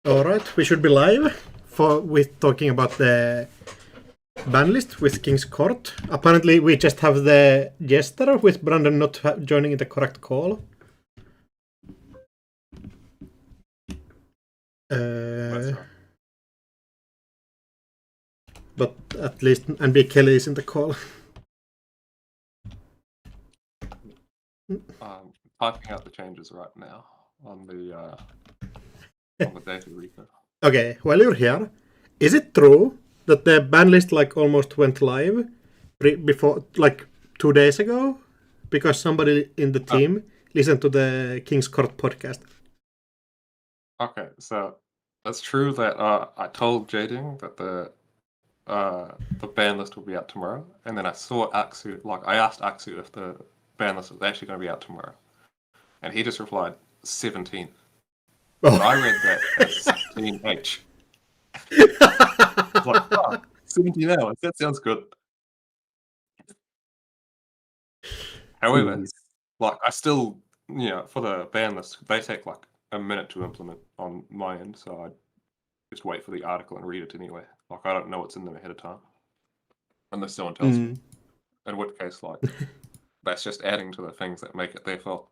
All right, we should be live with talking about the Banlist with King's Court. Apparently, we just have the jester with Brandon not joining in the correct call. But at least NB Kelly is in the call. I'm typing out the changes right now on the data repo. Okay, while you're here, is it true that the Banlist almost went live before 2 days ago? Because somebody in the team listened to the King's Court podcast. Okay, so it's true that I told Jading that the ban list will be out tomorrow, and then I saw Aksu, I asked Aksu if the ban list was actually going to be out tomorrow, and he just replied 17th. But I read that as 17H. It's like, 17 hours, that sounds good. However, I still, for the ban list, they take a minute to implement on my end, so I just wait for the article and read it anyway. I don't know what's in them ahead of time, unless someone tells me. In which case, that's just adding to the things that make it their fault.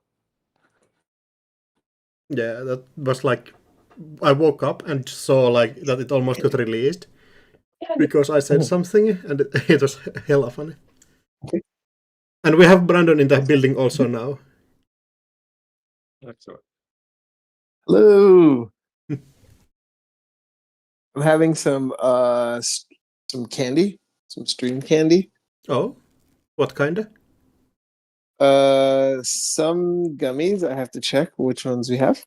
Yeah, that was I woke up and saw that it almost got released because I said something, and it was hella funny. And we have Brandon in the building also now. Excellent. Hello. I'm having some candy, some stream candy. Oh, what kind? Some gummies. I have to check which ones we have.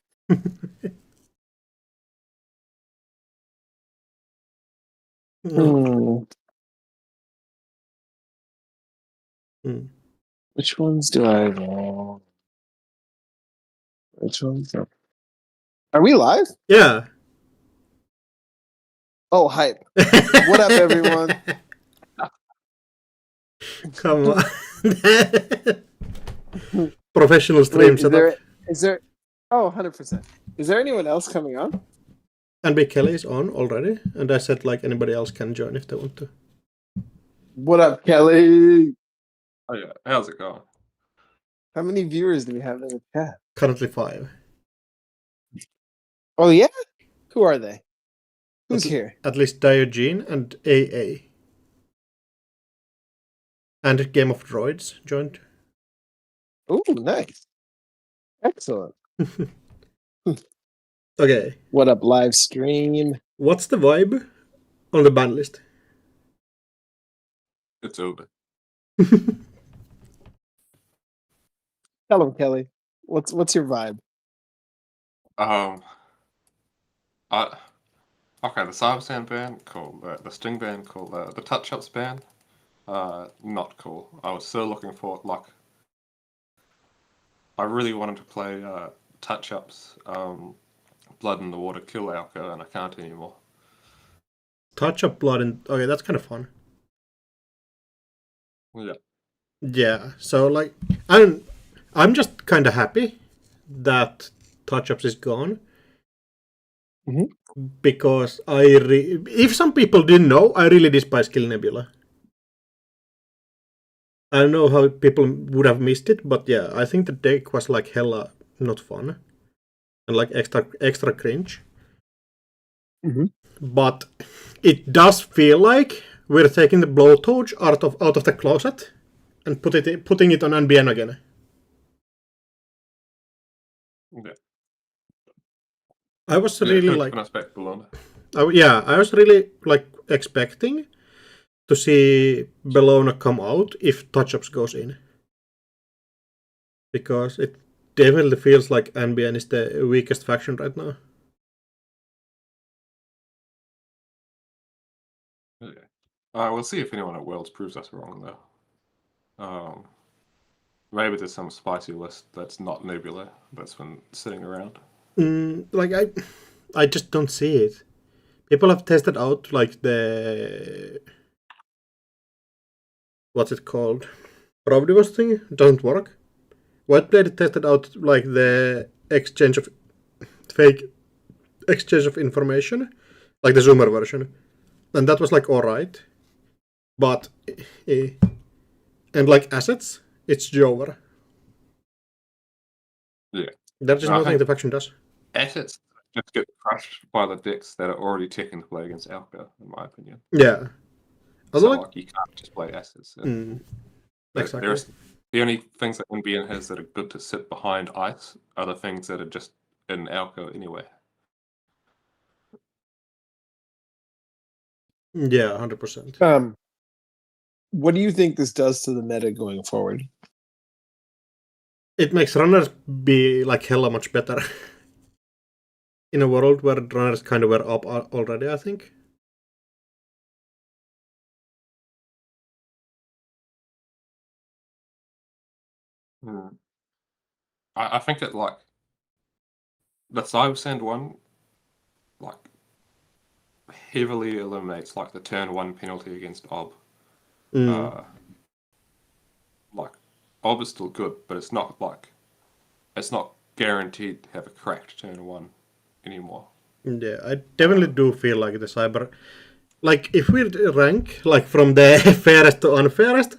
Which ones do I want? Which ones? Are we live? Yeah. Oh, hype. What up, everyone? Come on. Professional stream setup. Is there... Oh, 100%. Is there anyone else coming on? NB Kelly is on already, and I said anybody else can join if they want to. What up, Kelly? Oh yeah, how's it going? How many viewers do we have in the chat? Currently 5. Oh yeah? Who are they? Who's here? At least Diogen and AA. And Game of Droids joined. Oh, nice. Excellent. Okay. What up, live stream? What's the vibe on the ban list? It's over. Tell him, Kelly. What's your vibe? Okay, the Cybersand ban, cool. The Sting ban, cool. The touch-ups ban, not cool. I was so looking for I really wanted to play touch-ups, Blood in the Water, Kill Alco, and I can't anymore. Touch-up Blood in... Okay, that's kind of fun. Yeah. Yeah, so I'm just kind of happy that touch-ups is gone. Because if some people didn't know, I really despise Kill Nebula. I don't know how people would have missed it, but yeah, I think the deck was hella not fun. And extra cringe. But it does feel like we're taking the blowtorch out of the closet and putting it on unban again. Yeah. I was really I was really expecting to see Bellona come out if touch-ups goes in. Because it definitely feels like NBN is the weakest faction right now. Okay. We'll see if anyone at Worlds proves us wrong, though. Maybe there's some spicy list that's not Nebula that's been sitting around. I just don't see it. People have tested out the... What's it called? Pravdivos thing? It doesn't work. Whiteblade tested out the exchange of fake exchange of information, like the Zoomer version, and that was like alright. But and like assets, it's Jover. Yeah. That's just No, I nothing think- the faction does. Assets just get crushed by the decks that are already taking the play against Alka, in my opinion. Yeah. So Although, like, you can't just play assets. exactly. There's the only things that NBN has that are good to sit behind ice are the things that are just in Alka anyway. Yeah, 100%. What do you think this does to the meta going forward? It makes runners be like hella much better. In a world where runners kind of were up already, I think. I think it like the Cybersand one like heavily eliminates like the turn 1 penalty against Ob. Like Ob is still good, but it's not guaranteed to have a cracked turn 1 anymore. Yeah, I definitely do feel like the cyber, like if we rank like from the fairest to unfairest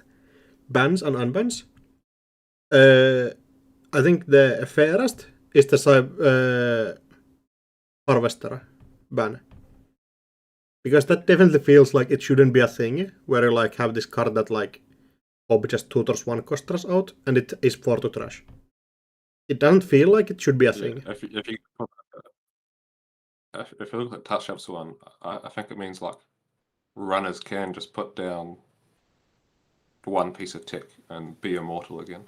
bans and unbans, I think the fairest is the harvester ban, because that definitely feels like it shouldn't be a thing where you like have this card that like Ob just tutors one Kostras out and it is 4 to trash. It doesn't feel like it should be a thing. If you look at touch-ups one, I think it means like runners can just put down one piece of tech and be immortal again.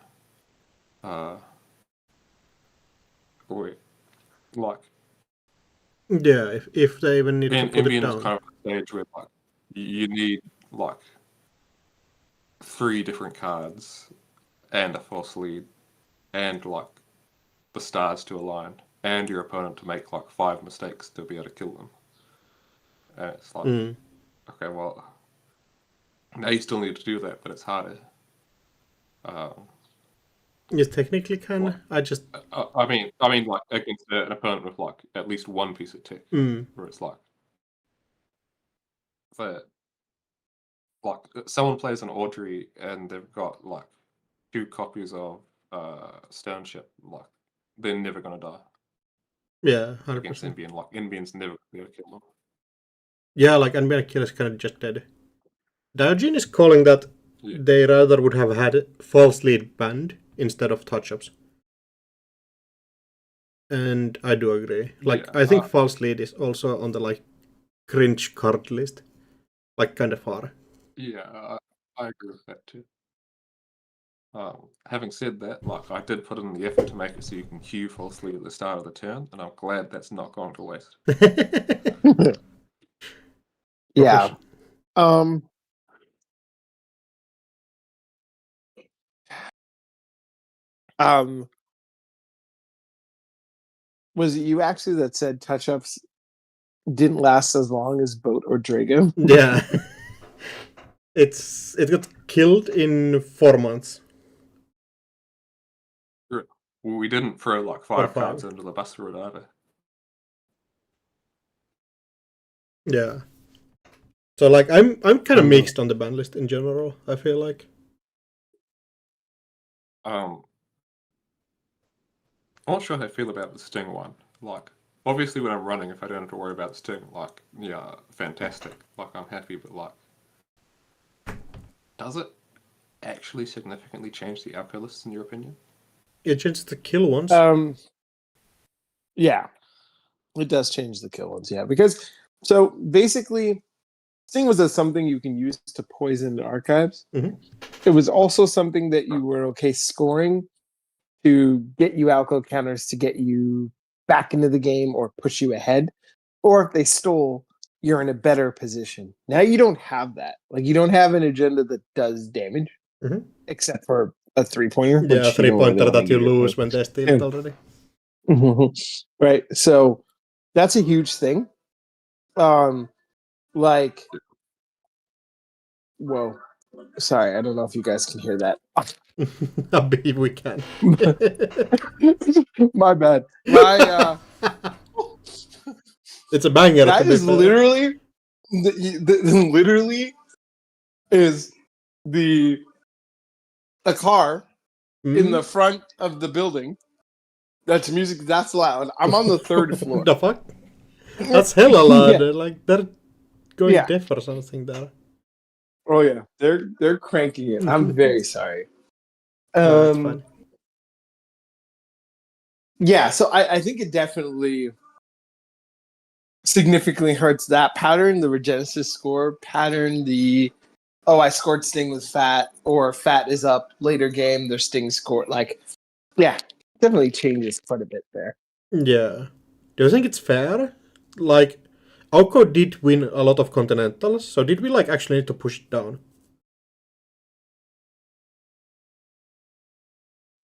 Like Yeah, if they even need to put it NBN down. is kind of a stage where like you need like 3 different cards and a false lead and like the stars to align and your opponent to make like 5 mistakes to be able to kill them. And it's like, okay, well, now you still need to do that, but it's harder. You technically can. What? I just. I mean, like against an opponent with like at least one piece of tech, where it's like, someone plays an Audrey and they've got like 2 copies of Sternship, like they're never gonna die. Yeah, Against 100%. NBN, like NBN's never gonna be able to kill them. Yeah, like unban kill is kind of just dead. Diogen is calling that they rather would have had false lead banned instead of touch-ups. And I do agree. Like, Yeah, I think false lead is also on the like cringe card list. Like, kind of far. Yeah, I agree with that too. Having said that, like I did put in the effort to make it so you can queue false lead at the start of the turn, and I'm glad that's not gone to waste. Yeah. Was it you actually that said touch-ups didn't last as long as Boat or Drago? Yeah. It got killed in 4 months. Well, we didn't throw like 5 cards into the bus for it either. Yeah. So like I'm kind of mixed on the ban list in general, I feel like. I'm not sure how I feel about the Sting one. Like, obviously when I'm running, if I don't have to worry about Sting, like, yeah, fantastic. Like, I'm happy, but like, does it actually significantly change the output lists in your opinion? It changes the kill ones. Yeah. It does change the kill ones, yeah. Because, so basically, Sting was something you can use to poison the archives. It was also something that you were okay scoring to get you alco counters to get you back into the game or push you ahead. Or if they stole, you're in a better position. Now you don't have that. Like, you don't have an agenda that does damage, except for a 3-pointer. Yeah, a 3-pointer that you lose when they steal it already. Right. So that's a huge thing. Like, whoa. Sorry, I don't know if you guys can hear that. I believe we can. My bad. It's a banger. That is literally, literally is a car in the front of the building. That's music that's loud. I'm on the 3rd floor. The fuck? That's hella loud. Yeah. Like they're going deaf or something there. Oh yeah, they're cranking it. I'm very sorry. No, it's fine. Yeah, so I think it definitely significantly hurts that pattern, the Regenesis score pattern, I scored Sting with Fat, or Fat is up later game, their Sting score. Like, yeah, definitely changes quite a bit there. Yeah. Do you think it's fair? Like, Auko did win a lot of Continentals, so did we like actually need to push it down?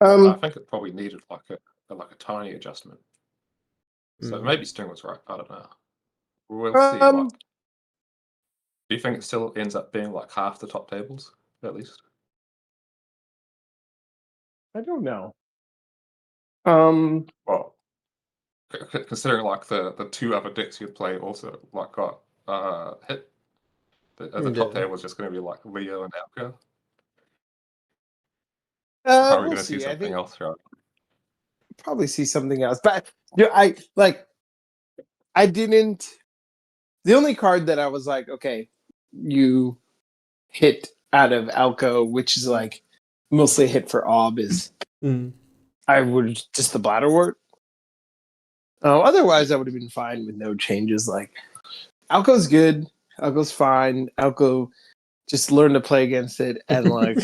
I think it probably needed like a tiny adjustment. So maybe Sting was right. I don't know. We'll see. Do you think it still ends up being like half the top tables at least? I don't know. Well, considering like the 2 other decks you'd play also like got hit. The top table was just going to be like Leo and Alka. Are we going to see something else? Right? Probably see something else, but I didn't. The only card that I was like, okay, you hit out of Alco, which is like mostly hit for Ob, is I would just the Bladderwort. Otherwise, I would have been fine with no changes. Like Alco's good, Alco's fine. Alco, just learn to play against it, and like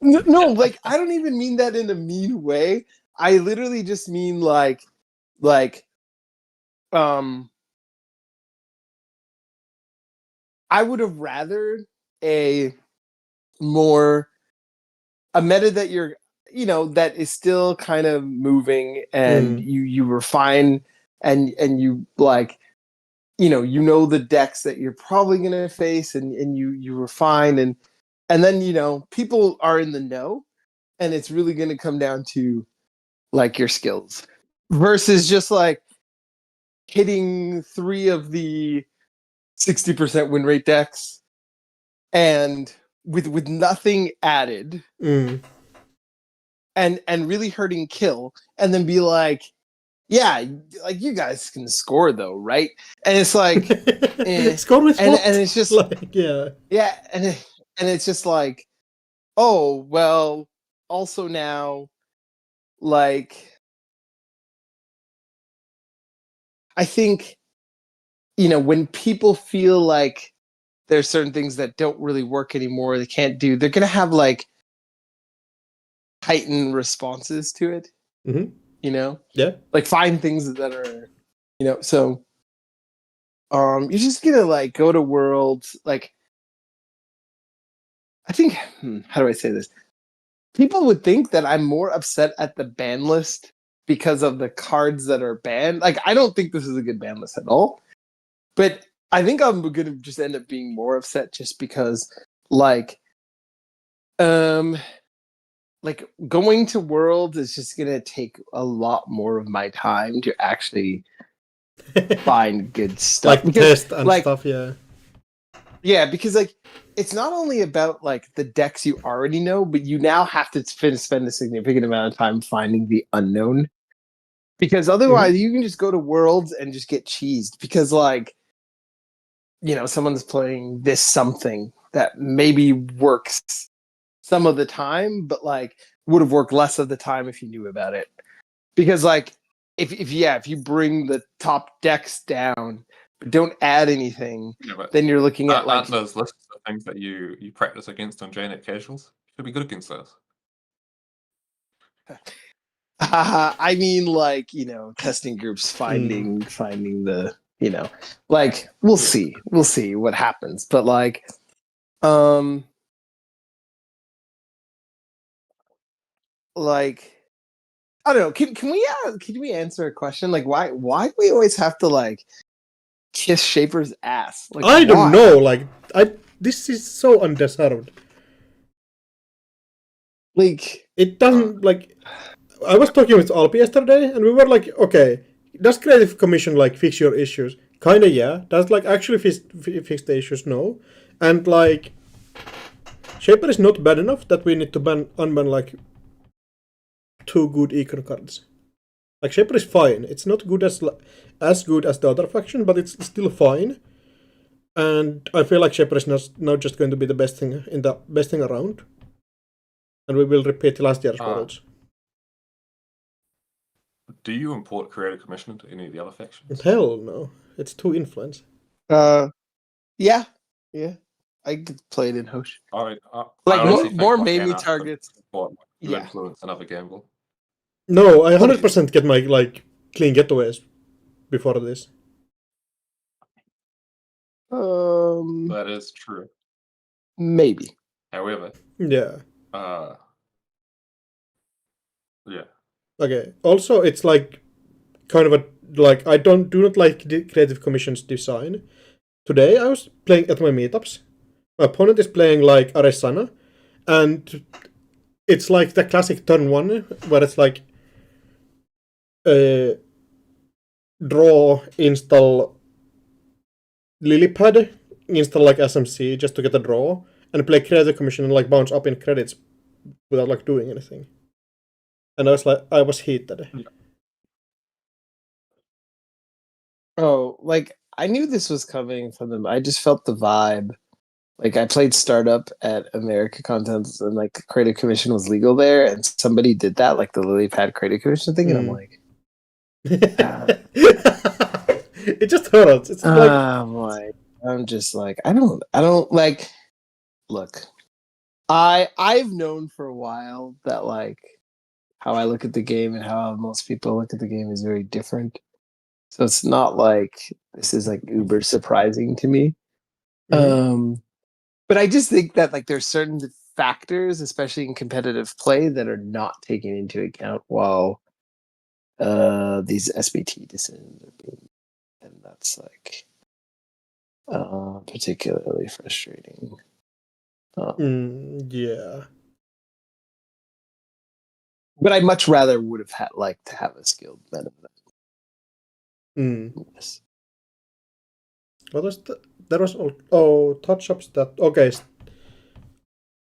no, like I don't even mean that in a mean way. I literally just mean like I would have rather a meta that you're that is still kind of moving, and you refine, and you like the decks that you're probably going to face, and you refine, and then people are in the know, and it's really going to come down to like your skills versus just like hitting 3 of the 60% win rate decks and with nothing added and really hurting kill, and then be like, yeah, like you guys can score though, right? And it's like score with and, what? and it's just like, and it's just like, oh well, also now like I think when people feel like there's certain things that don't really work anymore, they can't do, they're gonna have like heightened responses to it. Like find things that are so you're just gonna like go to Worlds. Like I think how do I say this? People would think that I'm more upset at the ban list because of the cards that are banned. Like I don't think this is a good ban list at all, but I think I'm gonna just end up being more upset just because like going to Worlds is just gonna take a lot more of my time to actually find good stuff. Like test and stuff, yeah, because like it's not only about like the decks you already know, but you now have to spend a significant amount of time finding the unknown, because otherwise you can just go to Worlds and just get cheesed because like someone's playing this something that maybe works some of the time, but like would have worked less of the time if you knew about it. Because like if you bring the top decks down but don't add anything, then you're looking at like those lists of things that you practice against on JNet casuals. You'll be good against those. I mean, like testing groups finding the like we'll see what happens, but like like I don't know. Can we answer a question? Like why do we always have to like kiss Shaper's ass? Like I don't know. Like this is so undeserved. Like it doesn't like. I was talking with Alpi yesterday, and we were like, okay, does Creative Commission like fix your issues? Kinda, yeah. Does like actually fix the issues? No. And like, Shaper is not bad enough that we need to unban like 2 good econ cards. Like Shaper is fine. It's not good as good as the other faction, but it's still fine. And I feel like Shaper is now just going to be the best thing around. And we will repeat last year's worlds. Do you import Creative Commission into any of the other factions? Hell no. It's too influence. Yeah. I could play it in Hosh. I Like honestly more think, mainly Anna, targets. What you Yeah. influence another gamble. No, I 100% get my like clean getaways before this. That is true. Maybe. However, Yeah. Yeah. Okay. Also, it's like kind of a like I do not like the Creative Commission's design. Today I was playing at my meetups. My opponent is playing like Aresana, and it's like the classic turn 1 where it's like draw, install Lilypad, install like SMC just to get a draw, and play Creative Commission and like bounce up in credits without like doing anything. And I was heated. Yeah. Oh, like I knew this was coming from them. I just felt the vibe. Like I played startup at America Contents and like Creative Commission was legal there, and somebody did that, like the Lilypad Creative Commission thing, and I'm like, it just hurts. It's like I'm just like, I don't like. Look, I've known for a while that like how I look at the game and how most people look at the game is very different. So it's not like this is like uber surprising to me. But I just think that like there's certain factors, especially in competitive play, that are not taken into account while these SBT decisions are being made. And that's like particularly frustrating. Yeah. But I much rather would have liked to have a skilled meta. Yes. What was there was touch-ups that okay.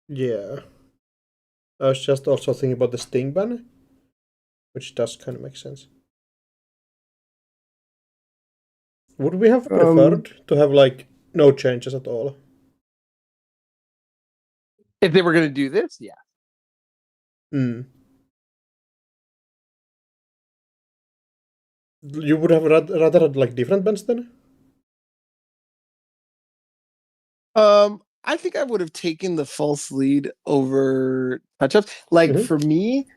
Yeah. I was just also thinking about the Sting ban, which does kind of make sense. Would we have preferred to have like no changes at all? If they were going to do this, yeah. You would have rather had like different bans then? I think I would have taken the false lead over touch-ups. Like for me,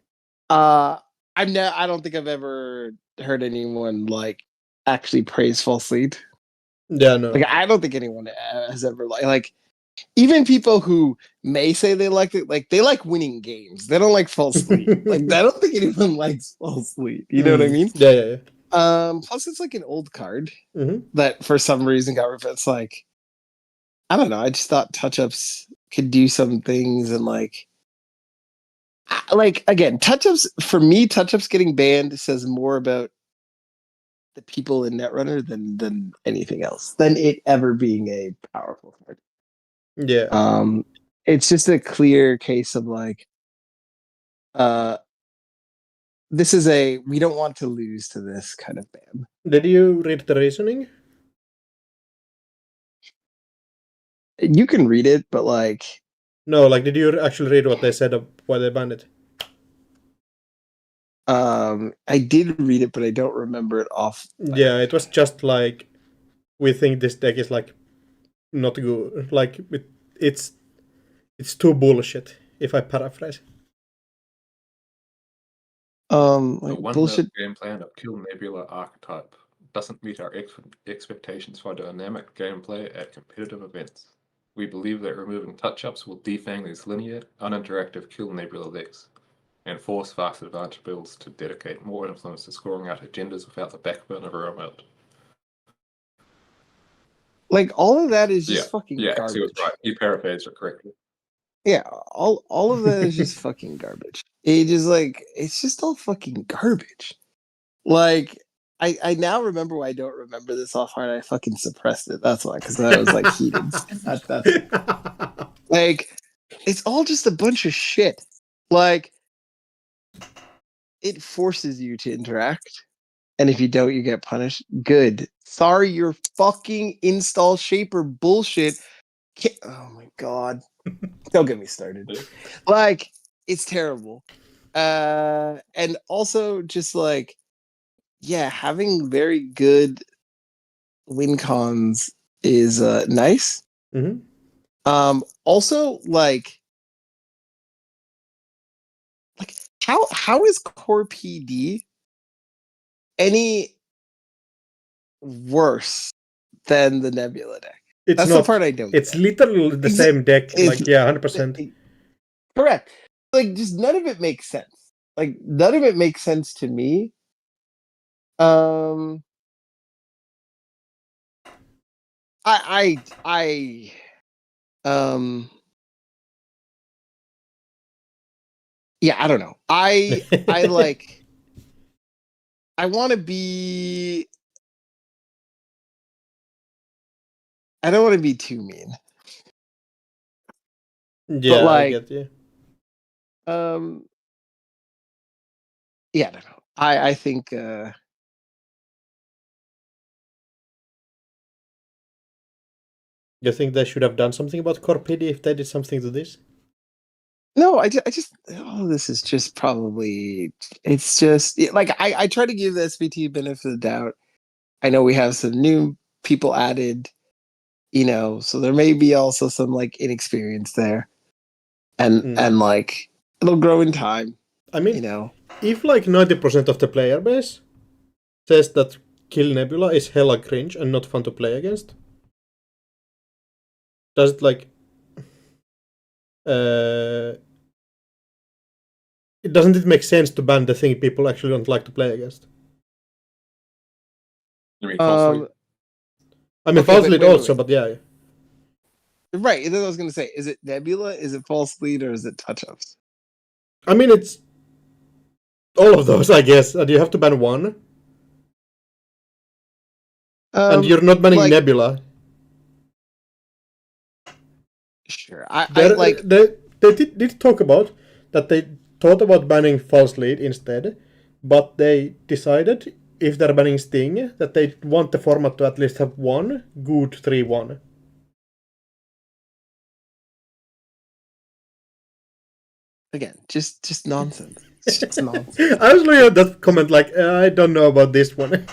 I don't think I've ever heard anyone like actually praise false lead. Yeah, no. Like I don't think anyone has ever like even people who may say they like it, like they like winning games. They don't like false lead. Like I don't think anyone likes false lead. You know what I mean? Yeah. Plus it's like an old card that for some reason got ripped. It's like I don't know. I just thought touch-ups could do some things and like again, touch-ups for me, touch-ups getting banned says more about the people in Netrunner than anything else, than it ever being a powerful card. Yeah. It's just a clear case of like this is we don't want to lose to this kind of ban. Did you read the reasoning? You can read it, but like no, like did you actually read what they said of why they banned it? I did read it, but I don't remember it off. Yeah, it was just like we think this deck is like not good. Like it's too bullshit, if I paraphrase. The one bullshit game plan of Kill Nebula archetype doesn't meet our expectations for dynamic gameplay at competitive events. We believe that removing touch-ups will defang these linear, uninteractive Kill Nebula decks, and force fast advantage builds to dedicate more influence to scoring out agendas without the backbone of a remote. Like all of that is just fucking garbage. He was right. You paraphrased it correctly. Yeah, all of that is just fucking garbage. It's just all fucking garbage. Like I now remember why I don't remember this off heart. I fucking suppressed it. That's why, because I was like heated. That's like, it's all just a bunch of shit. Like, it forces you to interact, and if you don't, you get punished. Good. Sorry, your fucking install shaper bullshit. Oh my god! Don't get me started. Like, it's terrible. And also just like, yeah, having very good win cons is nice. Mhm. Also, like how is Core PD any worse than the Nebula deck? It's That's not. the part I don't It's get. literally the same deck. Like, yeah, 100%. Correct. Like, just none of it makes sense. Like, none of it makes sense to me. I yeah, I don't know. I like, I want to be, I don't want to be too mean. Yeah, But like, I get you. yeah, I don't know. I think You think they should have done something about Corp PD if they did something to this? no, I just this is just probably, it's just like, I try to give the SVT benefit of the doubt. I know we have some new people added, so there may be also some like inexperience there, and like, it'll grow in time. I mean, if like 90% of the player base says that Kill Nebula is hella cringe and not fun to play against, does it like doesn't it make sense to ban the thing people actually don't like to play against? You mean false lead? I mean, Okay, false lead wait. also, but yeah. Right, and then I was gonna say, is it Nebula, is it false lead, or is it touch-ups? I mean, it's all of those, I guess, and you have to ban one. And you're not banning like, Nebula. Sure, they did talk about that they thought about banning false lead instead, but they decided if they're banning Sting that they want the format to at least have one good 3-1. again, just nonsense. It's just nonsense. I was looking at that comment like, I don't know about this one.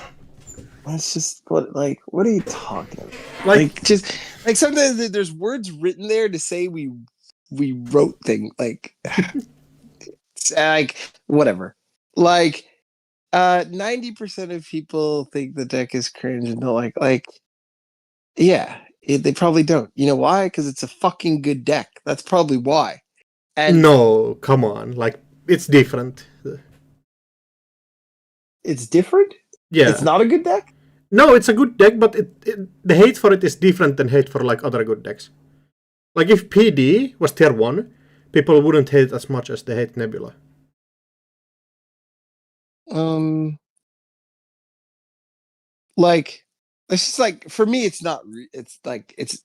That's just what are you talking about? Like just like, sometimes there's words written there to say we wrote things like like whatever. Like 90% of people think the deck is cringe and don't like yeah, they probably don't. You know why? Because it's a fucking good deck. That's probably why. And no, come on, like, it's different. it's different? Yeah. It's not a good deck? No, it's a good deck, but the hate for it is different than hate for like other good decks. Like, if PD was tier 1, people wouldn't hate as much as they hate Nebula. Like, it's just like, for me, it's not. It's like, it's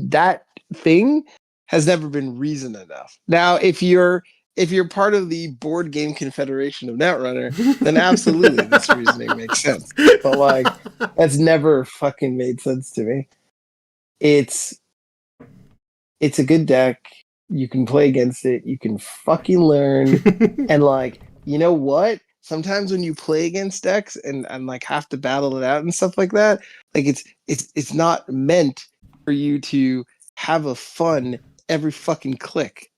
that thing has never been reason enough. Now, if you're part of the board game confederation of Netrunner, then absolutely this reasoning makes sense. But like, that's never fucking made sense to me. It's a good deck. You can play against it. You can fucking learn. And like, you know what? Sometimes when you play against decks and like have to battle it out and stuff like that, like, it's not meant for you to have a fun every fucking click.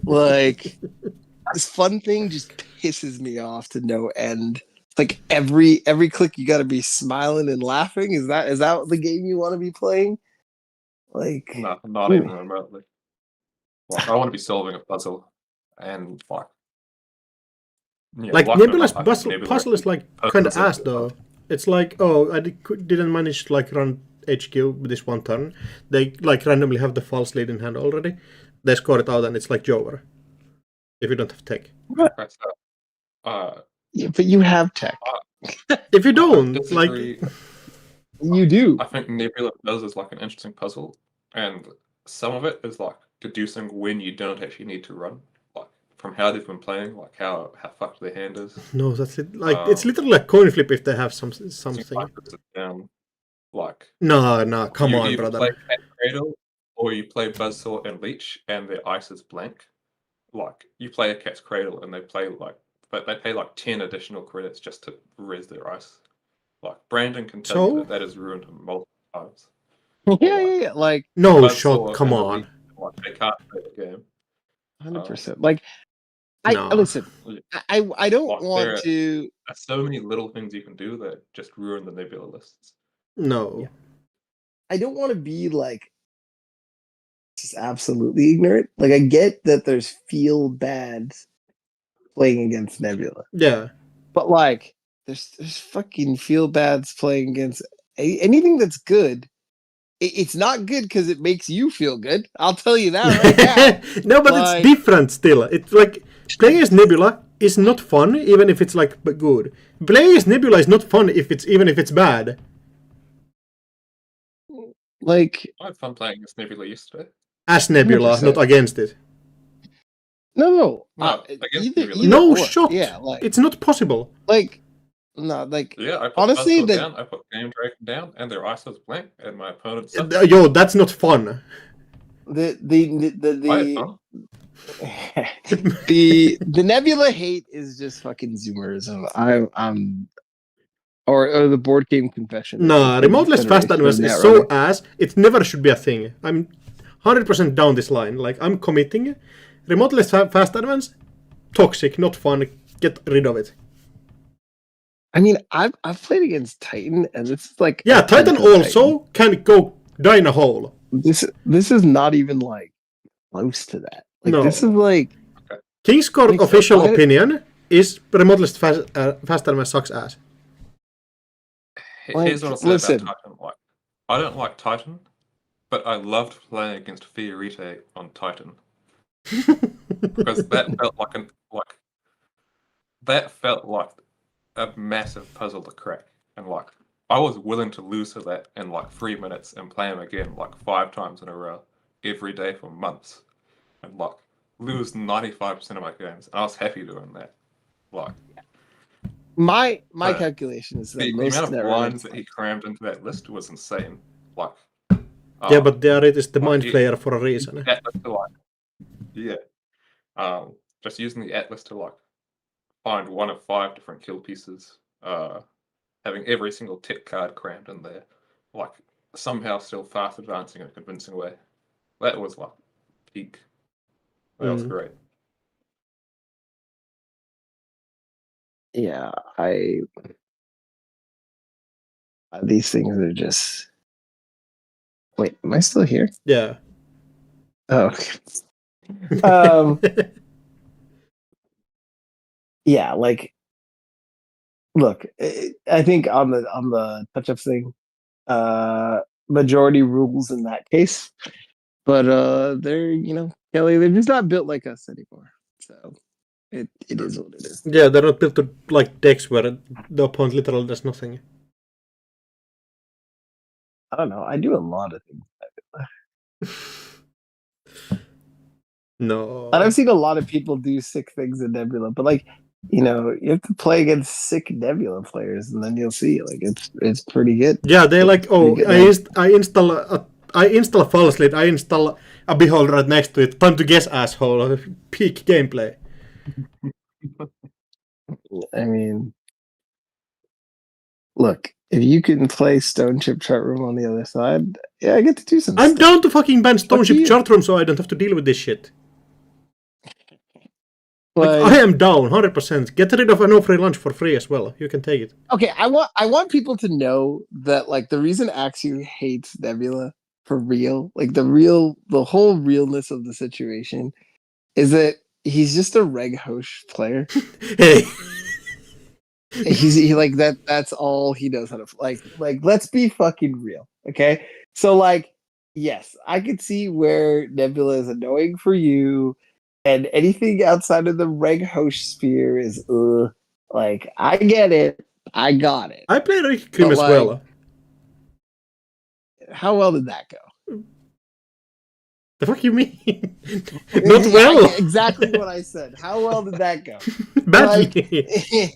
Like, this fun thing just pisses me off to no end. It's like every click you got to be smiling and laughing. Is that the game you want to be playing? Like, no, not even remotely. Like, I want to be solving a puzzle, and like, like, Nebula's puzzle is like kind of ass though. It's like, oh, I didn't manage to like run HQ with this one turn. They like randomly have the false lead in hand already. They score it out and it's like Jover. If you don't have tech. Yeah, but you have tech. If you I don't, like, disagree. You do. I think Nebula Buzz is like an interesting puzzle, and some of it is like deducing when you don't actually need to run, like from how they've been playing, like how fucked their hand is. no, that's it. Like, it's literally a coin flip if they have something. Down, like No, come you on, either brother. play Cat Cradle or you play Buzzsaw and Leech, and their ice is blank. Like you play a Cat's Cradle, and they play like, but they pay like 10 additional credits just to res their ice. Like Brandon can tell you that has ruined him multiple times. Yeah. Like No Buzzsaw shot, come and the on. Leech, like they can't play the game. 100%. Like, No. listen. I don't Like, want to. There's so many little things you can do that just ruin the Nebula lists. No. Yeah. I don't want to be like just absolutely ignorant. Like, I get that there's feel bad playing against Nebula. Yeah. But like, there's fucking feel bads playing against anything that's good. It's not good because it makes you feel good. I'll tell you that right now. No, but like, it's different still. It's like playing as Nebula is not fun, even if it's like good. Playing as Nebula is not fun even if it's bad. Like, I had fun playing against Nebula yesterday. As Nebula, 100%. not against it. No. Against Either, Nebula. No or. shot. Yeah, like it's not possible. like. No, like yeah, I put honestly, Buzzsaw down, I put Game Dragon down, and their ice was blank, and my opponent sucked. Yo, that's not fun. The Nebula hate is just fucking zoomerism. I'm or the board game confession. Nah, remoteless fast advance is so ass. It never should be a thing. I'm 100% down this line. Like, I'm committing. Remoteless fast advance, toxic, not fun. Get rid of it. I mean, I've played against Titan, and this is like Titan also can go die in a hole. This is not even like close to that. Like, no. This is like King's Court official opinion is remoteless fast advance sucks ass. Here's what I'll say about Titan. Like, I don't like Titan, but I loved playing against Fiorite on Titan because that felt like a massive puzzle to crack, and like I was willing to lose to that in like 3 minutes and play him again like 5 times in a row every day for months, and like lose 95% of my games, and I was happy doing that. Like my calculation is that the amount of blinds that he crammed into that list was insane. Like yeah, but there it is the mind flayer for a reason. Just using the Atlas to like find 1 of 5 different kill pieces, having every single tech card crammed in there, like somehow still fast advancing in a convincing way. That was like peak. That was great. Yeah, these things are just. Wait, am I still here? Yeah. Oh. Okay. Yeah, like, look, I think on the touch-up thing, majority rules in that case, but they're Kelly, they're just not built like us anymore. So it is what it is. Yeah, they're not built to like decks where the opponent literally does nothing. I don't know. I do a lot of things. No. And I've seen a lot of people do sick things in Nebula, but like, you have to play against sick Nebula players, and then you'll see like it's pretty good. Yeah, they like I install False Lead, I install a Beholder right next to it. Time to guess, asshole. Peak gameplay. I mean, look, if you can play Stone Chip Chart Room on the other side, yeah, I get to do some I'm stuff. down to fucking ban Stone Chip Chart Room so I don't have to deal with this shit. Like, I am down 100%. Get rid of a no free lunch for free as well. You can take it. Okay, I want people to know that like the reason Axu hates Nebula for real, like the whole realness of the situation, is that he's just a reg hosh player. Hey. He like that. That's all he knows how to like. Let's be fucking real, okay? So like, yes, I could see where Nebula is annoying for you, and anything outside of the reg host sphere is like I get it. I got it. I played HQ as like, well. How well did that go? The fuck you mean? Not well. Exactly what I said. How well did that go? Badly.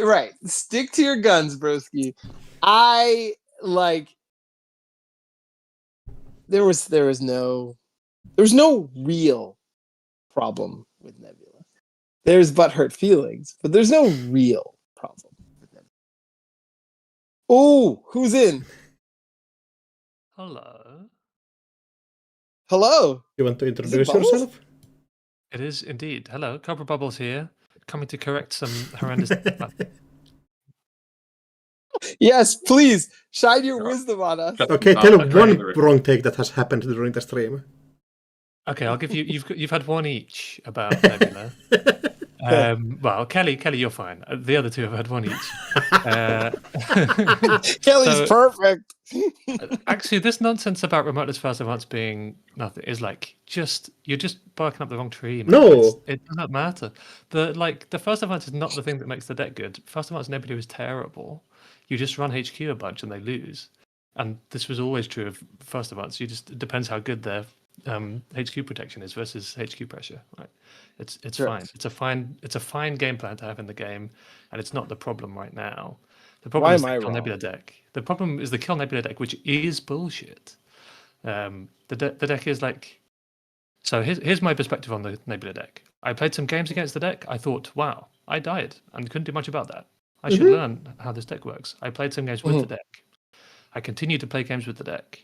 Right. Stick to your guns, broski. There was no real problem with Nebula. There's butthurt feelings, but there's no real problem with Nebula. Oh, who's in? Hello. Hello. You want to introduce Bubbles? yourself? It is indeed. Hello, Cobra Bubbles here, coming to correct some horrendous. Yes, please shine your wisdom on us. Okay, tell one wrong take that has happened during the stream. Okay, I'll give you. You've had one each about Nebula. Well, Kelly, you're fine. The other two have had one each. Kelly's perfect. Actually, this nonsense about remoteless first advance being nothing is like you're just barking up the wrong tree. Man. No, it doesn't matter. The first advance is not the thing that makes the deck good. First advance Nebula is terrible. You just run HQ a bunch and they lose. And this was always true of first advance. It depends how good their HQ protection is versus HQ pressure. Right? It's fine. It's a fine game plan to have in the game, and it's not the problem right now. The problem is the Kill Nebula deck. The problem is the Kill Nebula deck, which is bullshit. The deck is like. So here's my perspective on the Nebula deck. I played some games against the deck. I thought, wow, I died and couldn't do much about that. I should learn how this deck works. I played some games with the deck. I continue to play games with the deck.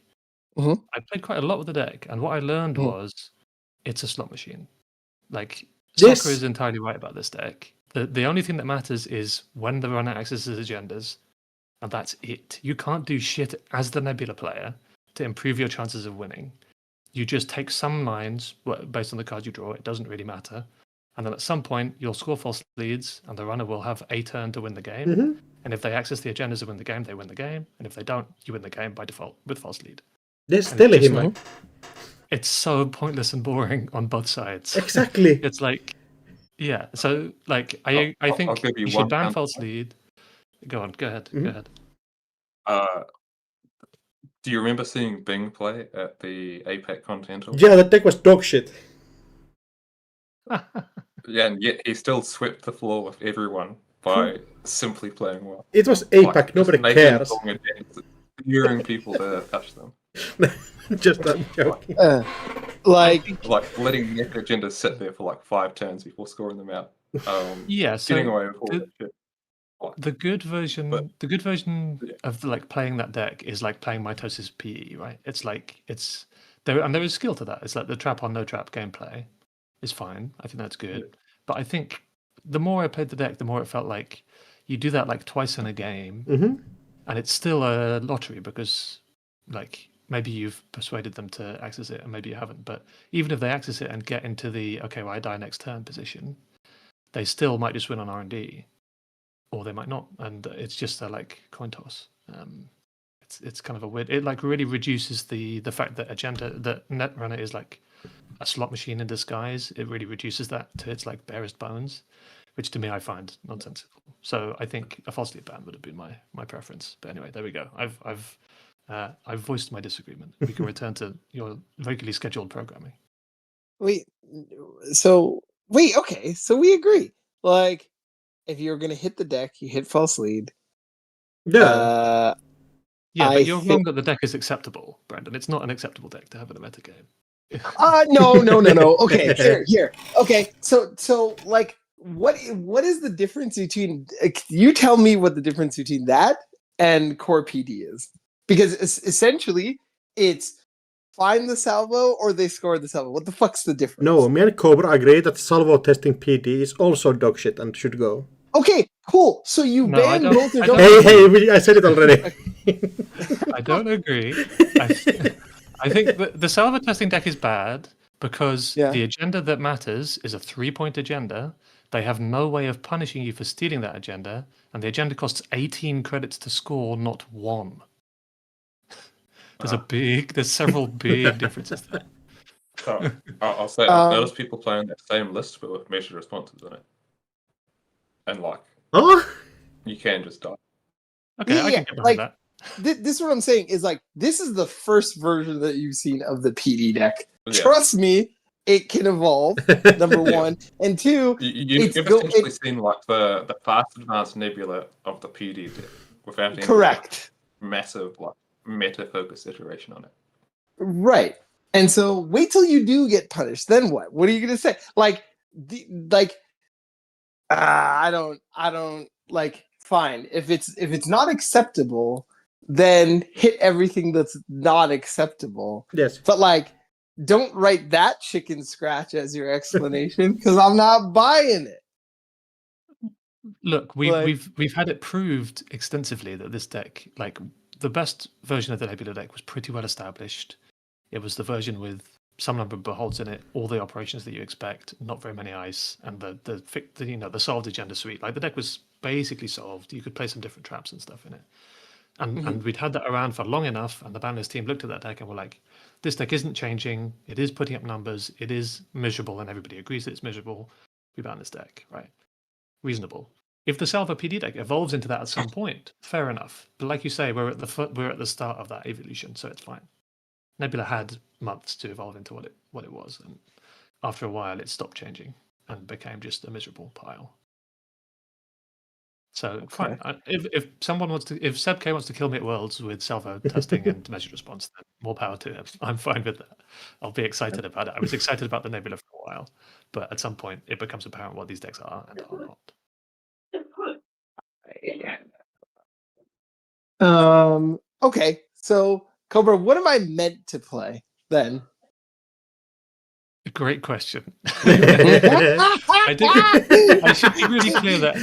I played quite a lot with the deck, and what I learned was it's a slot machine. Like, Soccer is entirely right about this deck. The only thing that matters is when the runner accesses agendas, and that's it. You can't do shit as the Nebula player to improve your chances of winning. You just take some lines based on the cards you draw. It doesn't really matter. And then at some point, you'll score false leads, and the runner will have a turn to win the game. And if they access the agendas to win the game, they win the game. And if they don't, you win the game by default with false lead. Just telling him. It's so pointless and boring on both sides. Exactly. It's like, yeah. So, like, I think you should ban false lead. Go ahead. Go ahead. Do you remember seeing Bing play at the APAC Continental? Yeah, that deck was dog shit. Yeah, and yet he still swept the floor with everyone by simply playing well. It was APAC, nobody cares. Luring people to touch them. Just I'm joking. Like letting the agenda sit there for like 5 turns before scoring them out. Yeah, so getting away with all that shit. The good version of like playing that deck is like playing Mitosis PE, right? It's like there is skill to that. It's like the trap on no trap gameplay is fine. I think that's good. Yeah. But I think the more I played the deck, the more it felt like you do that like twice in a game, and it's still a lottery because like maybe you've persuaded them to access it and maybe you haven't. But even if they access it and get into the I die next turn position, they still might just win on R&D. Or they might not, and it's just a like coin toss. It's kind of a weird. It like really reduces the fact that Netrunner is like a slot machine in disguise. It really reduces that to its like barest bones, which to me I find nonsensical. So I think a false lead ban would have been my preference. But anyway, there we go. I've voiced my disagreement. We can return to your regularly scheduled programming. Okay, so we agree. Like, if you're going to hit the deck, you hit false lead. Yeah. But you're wrong that the deck is acceptable, Brandon. It's not an acceptable deck to have in a metagame. No. Okay, here. Okay, so like, what is the difference between? You tell me what the difference between that and core PD is, because essentially it's find the salvo or they score the salvo. What the fuck's the difference? No, me and Cobra agree that salvo testing PD is also dog shit and should go. Okay, cool. So you ban both or don't? Hey, I said it already. I don't agree. I think the salvo testing deck is bad because the agenda that matters is a 3-point agenda. They have no way of punishing you for stealing that agenda, and the agenda costs 18 credits to score, not 1. There's several big differences there. So I'll say those people playing that same list but with measured responses in it. And like You can just die. Okay, I can get behind that. This is what I'm saying is like this is the first version that you've seen of the PD deck. Yeah. Trust me, it can evolve. Number one, and two, You've essentially seen like the fast advanced Nebula of the PD deck without any correct. massive like meta focused iteration on it. Right. And so wait till you do get punished. Then what? What are you gonna say? I don't like fine. If it's not acceptable, then hit everything that's not acceptable. Yes. But like don't write that chicken scratch as your explanation because I'm not buying it. Look, we've had it proved extensively that this deck, like the best version of the Nebula deck, was pretty well established. It was the version with some number of beholds in it, all the operations that you expect, not very many ice, and the solved agenda suite. Like the deck was basically solved. You could play some different traps and stuff in it. And we'd had that around for long enough, and the Banlist team looked at that deck and were like, this deck isn't changing, it is putting up numbers, it is miserable, and everybody agrees that it's miserable. We ban this deck, right? Reasonable. If the Salva PD deck evolves into that at some point, fair enough. But like you say, we're at the start of that evolution, so it's fine. Nebula had months to evolve into what it was, and after a while, it stopped changing and became just a miserable pile. So fine. If Seb K wants to kill me at Worlds with salvo testing and measured response, then more power to him. I'm fine with that. I'll be excited about it. I was excited about the Nebula for a while, but at some point, it becomes apparent what these decks are and are not. Okay, so Cobra, what am I meant to play then? Great question. I should be really clear that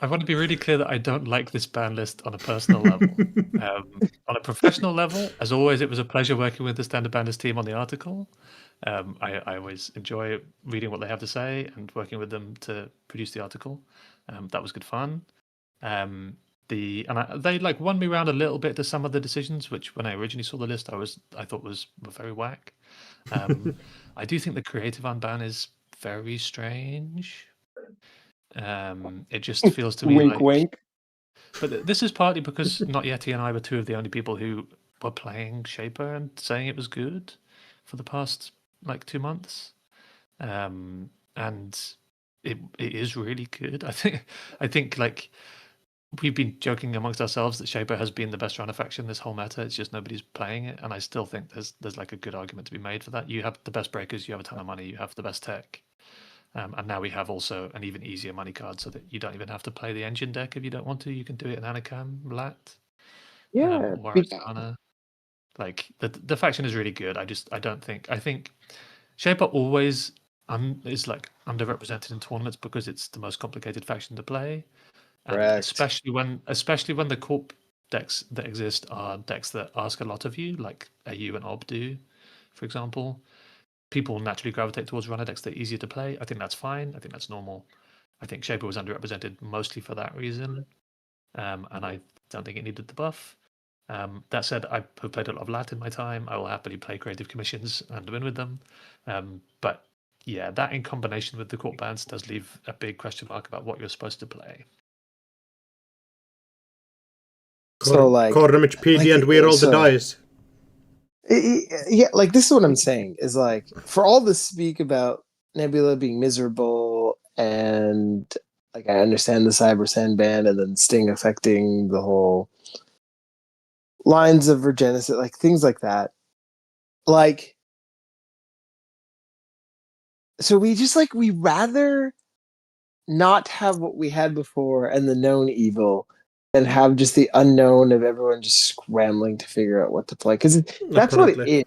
I want to be really clear that I don't like this ban list on a personal level. On a professional level, as always, it was a pleasure working with the Standard Banlist team on the article. I always enjoy reading what they have to say and working with them to produce the article. That was good fun. They like won me around a little bit to some of the decisions, which when I originally saw the list, I thought were very whack. I do think the creative unban is very strange. It just feels to me wink, wink. But this is partly because Not Yeti and I were two of the only people who were playing Shaper and saying it was good for the past like 2 months, and it is really good. I think like we've been joking amongst ourselves that Shaper has been the best runner faction this whole meta. It's just nobody's playing it, and I still think there's like a good argument to be made for that. You have the best breakers, you have a ton of money, you have the best tech, and now we have also an even easier money card, so that you don't even have to play the engine deck if you don't want to. You can do it in Anakam, Lat, or Arizona. Like the faction is really good. I think Shaper always is like underrepresented in tournaments because it's the most complicated faction to play. And especially when the corp decks that exist are decks that ask a lot of you, like AU and Ob do, for example. People naturally gravitate towards runner decks that are easier to play. I think that's fine. I think that's normal. I think Shaper was underrepresented mostly for that reason, and I don't think it needed the buff. That said, I've played a lot of Lat in my time. I will happily play creative commissions and win with them. But yeah, that in combination with the corp bans does leave a big question mark about what you're supposed to play. So like core damage PD and we roll the dice. Yeah, like this is what I'm saying is like for all the speak about Nebula being miserable and like I understand the Cybersand ban and then Sting affecting the whole lines of Regenesis, like things like that. Like so we rather not have what we had before and the known evil and have just the unknown of everyone just scrambling to figure out what to play because that's what it is.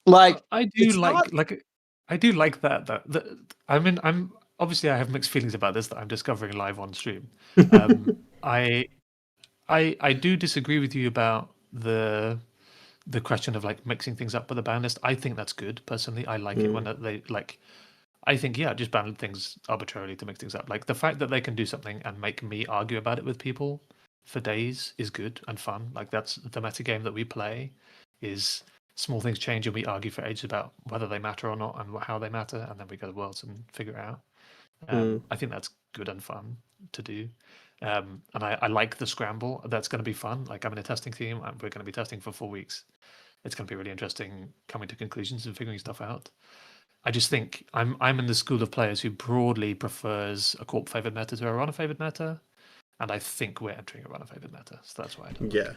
Like I do like that. I mean, I have mixed feelings about this that I'm discovering live on stream. I do disagree with you about the question of like mixing things up with the ban list. I think that's good personally. I like it when they like. I think just ban things arbitrarily to mix things up. Like the fact that they can do something and make me argue about it with people for days is good and fun. Like that's the meta game that we play. Is small things change and we argue for ages about whether they matter or not and how they matter, and then we go to Worlds and figure it out. I think that's good and fun to do. And I like the scramble. That's going to be fun. Like, I'm in a testing team. We're going to be testing for 4 weeks. It's going to be really interesting coming to conclusions and figuring stuff out. I just think I'm in the school of players who broadly prefers a corp favored meta to a runner favored meta, and I think we're entering a runner favored meta. So that's why I don't. Yeah.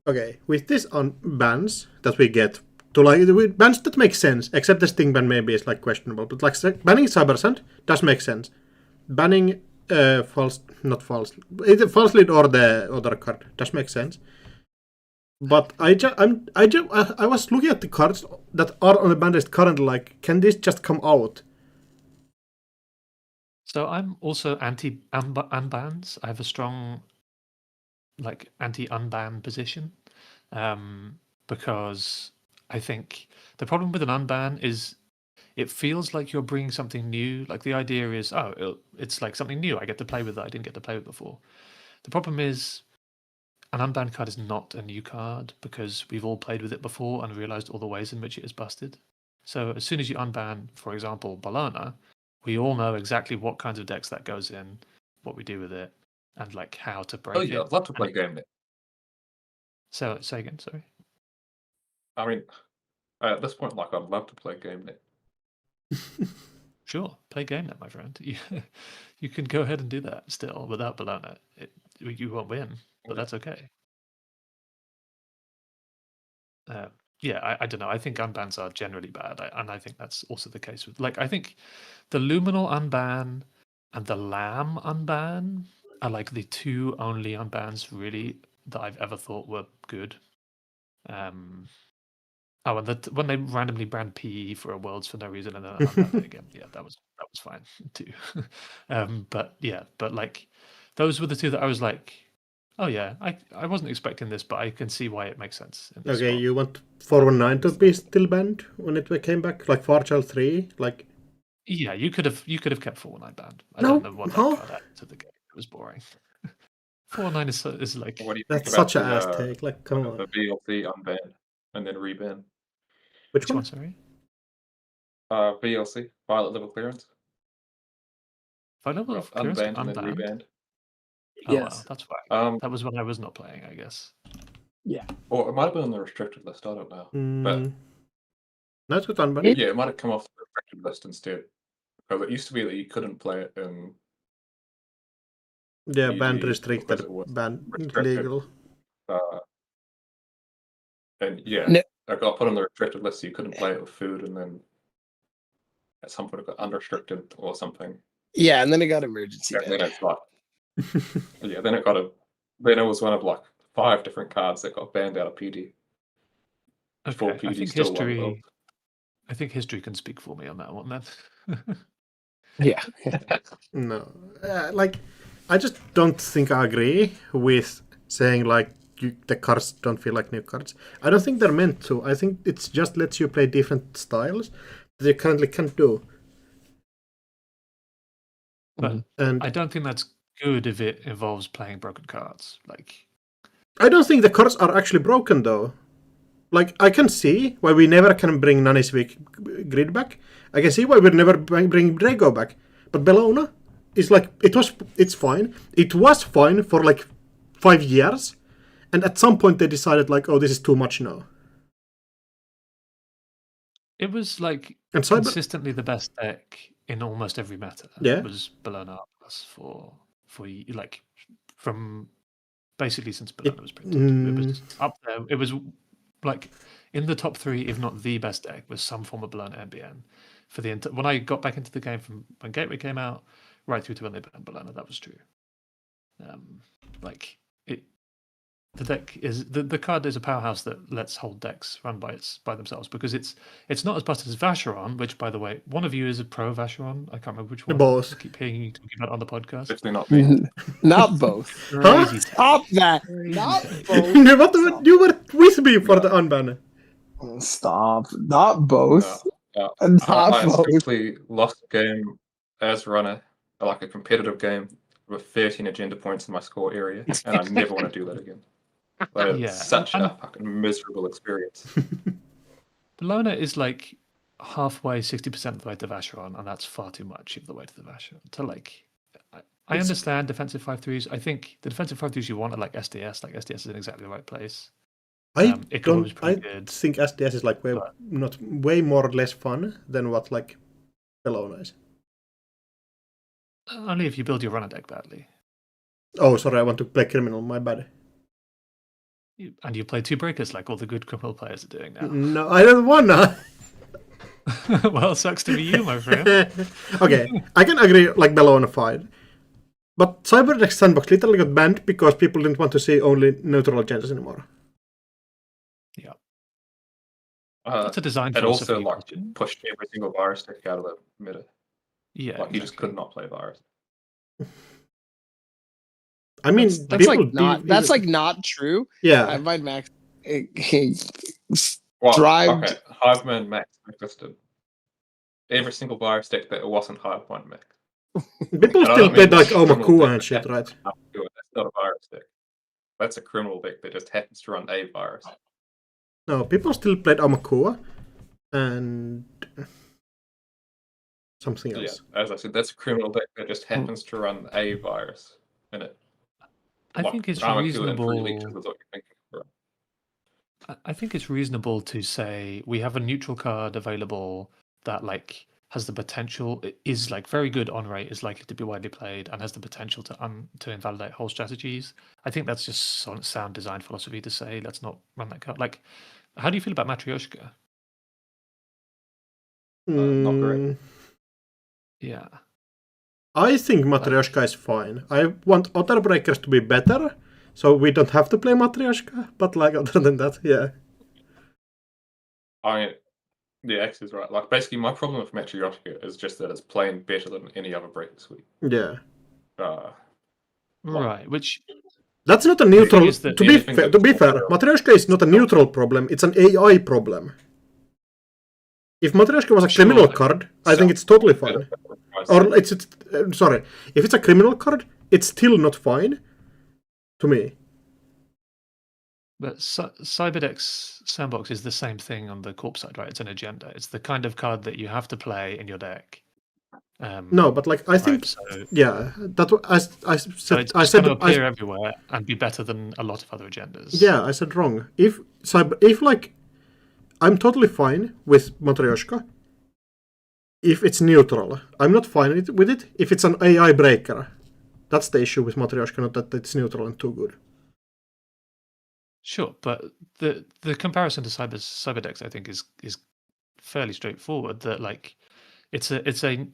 Okay. With this on bans that we get to like with bans that make sense, except the sting ban maybe is like questionable, but like banning Cybersand does make sense. Banning not false, either false lead or the other card does make sense. But I was looking at the cards that are on the ban list currently. Like, can this just come out? So I'm also anti unbans. I have a strong like anti unban position, because I think the problem with an unban is it feels like you're bringing something new. Like, the idea is, it's like something new. I get to play with that I didn't get to play with before. The problem is, an unbanned card is not a new card because we've all played with it before and realized all the ways in which it is busted. So as soon as you unban, for example, Bologna, we all know exactly what kinds of decks that goes in, what we do with it, and like how to break it. I'd love to play game net. So say again, sorry. I mean, at this point, like, I'd love to play game net. Sure, play game net, my friend. You can go ahead and do that still without Bologna. You won't win, but that's okay. Yeah, I don't know. I think unbans are generally bad, and I think that's also the case with, like, I think the Luminal unban and the Lamb unban are like the two only unbans really that I've ever thought were good. And when they randomly banned PE for a Worlds for no reason and then unbanned it again, yeah, that was fine too. but like, those were the two that I was like, oh yeah, I wasn't expecting this, but I can see why it makes sense. Okay, you want 419 to be still banned when it came back, like Farchal 3, like. Yeah, you could have kept 419 banned. I No, don't know what that huh? card added to the game. It was boring. 419 is like, What do you think That's about such an ass take. Like, come on. the VLC unban and then reban? Which which one? one? Sorry, VLC, violet level clearance. final level of clearance Unbanned and then unbanned. rebanned. Oh Yes. wow, that's why. That was when I was not playing, I guess. Yeah. Or it might have been on the restricted list. I don't know. But No, it's good unbanned. yeah, it might have come off the restricted list instead. Because it used to be that you couldn't play it in. Yeah, PG banned, because restricted, it was banned, restricted. legal. And yeah, No. it got put on the restricted list, so you couldn't play it with food, and then at some point it got unrestricted or something. Yeah, and then it got emergency And then banned. it's like, yeah, then it was one of like 5 different cards that got banned out of PD. Before Okay, I PD think still won World. history can speak for me on that one then. Yeah. No, like, I just don't think I agree with saying like the cards don't feel like new cards. I don't think they're meant to. I think it's just lets you play different styles that you currently can't do. But And I don't think that's good if it involves playing broken cards. Like, I don't think the cards are actually broken though. Like, I can see why we never can bring Nani's weak grid back. I can see why we'll never bring Drago back. But Bellona is like, it's fine. It was fine for like 5 years. And at some point they decided like, oh, this is too much now. it was like And consistently the best deck in almost every meta. Yeah. Was Bologna Plus for like from basically since Bologna was printed. It was up there. It was like in the top 3, if not the best deck, was some form of Bologna NBN. For when I got back into the game from when Gateway came out, right through to when they banned Bologna, that was true. Like it, the deck is the card is a powerhouse that lets whole decks run by themselves because it's not as busted as Vacheron, which, by the way, one of you is a pro Vacheron. I can't remember which one. Both. I keep hearing you talking about on the podcast. Definitely not me. Not both. Crazy take. Stop that. Crazy Not take. both. You were with me for the unban. Stop. Not both. I Not both. strictly lost a game as runner, like a competitive game, with 13 agenda points in my score area, and I never want to do that again. That is Yeah, such and- a fucking miserable experience. Bologna is like halfway, 60% of the way to Vacheron, and that's far too much of the way to the Vacheron. To like, I understand defensive 5-3s. I think the defensive 5-3s you want are like SDS. Like SDS is in exactly the right place. I Icarus is pretty I good. think SDS is like way more or less fun than what like Bellona is. Only if you build your runner deck badly. Oh, sorry, I want to play criminal. My bad. And you play 2 breakers like all the good criminal players are doing now. No, I don't wanna. Well, sucks to be you, my friend. Okay, I can agree, like Bellona fine. But Cyberdeck Sandbox literally got banned because people didn't want to see only neutral agendas anymore. Yeah. It's a design It also philosophy like question. pushed every single virus deck out of the meta. Yeah, Like you just could not play virus. I mean, That's people like not. That's like not true. yeah. Unbind Max. Well, Drive- okay, Hiveman Max existed. Every single virus deck that it wasn't Hiveman Max. People And I still don't mean played like criminal Omakua deck and shit, that right? has nothing to do with it. That's not a virus deck. That's a criminal deck that just happens to run a virus. No, people still played Omakua and something else. Yeah, as I said, that's a criminal deck that just happens to run a virus in it. I think it's Armor Killer and reasonable. Free Leech is what you're thinking for. I think it's reasonable to say we have a neutral card available that like has the potential, is like very good on rate, is likely to be widely played, and has the potential to invalidate whole strategies. I think that's just sound design philosophy to say let's not run that card. Like, how do you feel about Matryoshka? Not great. Yeah. I think Matryoshka is fine. I want Otter Breakers to be better, so we don't have to play Matryoshka. But like other than that, yeah. I mean, the X is right. Like basically, my problem with Matryoshka is just that it's playing better than any other breaker suite. Yeah. Right. Which That's not a neutral. is that To be fair, Matryoshka is not a neutral problem. It's an AI problem. If Matryoshka was a criminal card, I think it's totally fine. Or it's sorry, if it's a criminal card, it's still not fine to me. But Cyberdeck's Sandbox is the same thing on the corp side, right? It's an agenda. It's the kind of card that you have to play in your deck. No, but like I think, yeah, that I said. It's I said going to appear everywhere and be better than a lot of other agendas. Yeah, I said wrong. If like, I'm totally fine with Matryoshka. If it's neutral, I'm not fine with it. If it's an AI breaker, that's the issue with Matryoshka, not that it's neutral and too good. Sure, but the comparison to Cyberdecks, I think, is fairly straightforward. That like, it's the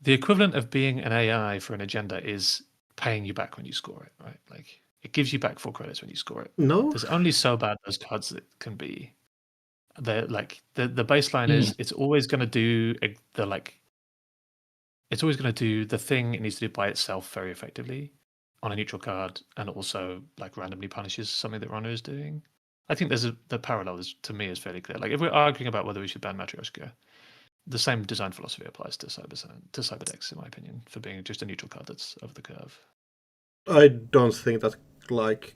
equivalent of being an AI for an agenda is paying you back when you score it, right? Like, it gives you back 4 credits when you score it. No, There's only so bad those cards that can be. They're like the baseline is it's always going to do it's always going to do the thing it needs to do by itself very effectively on a neutral card, and also like randomly punishes something that runner is doing. I think the parallel to me is fairly clear. Like, if we're arguing about whether we should ban Matryoshka, the same design philosophy applies to Cyberdecks, in my opinion, for being just a neutral card that's over the curve. I don't think that like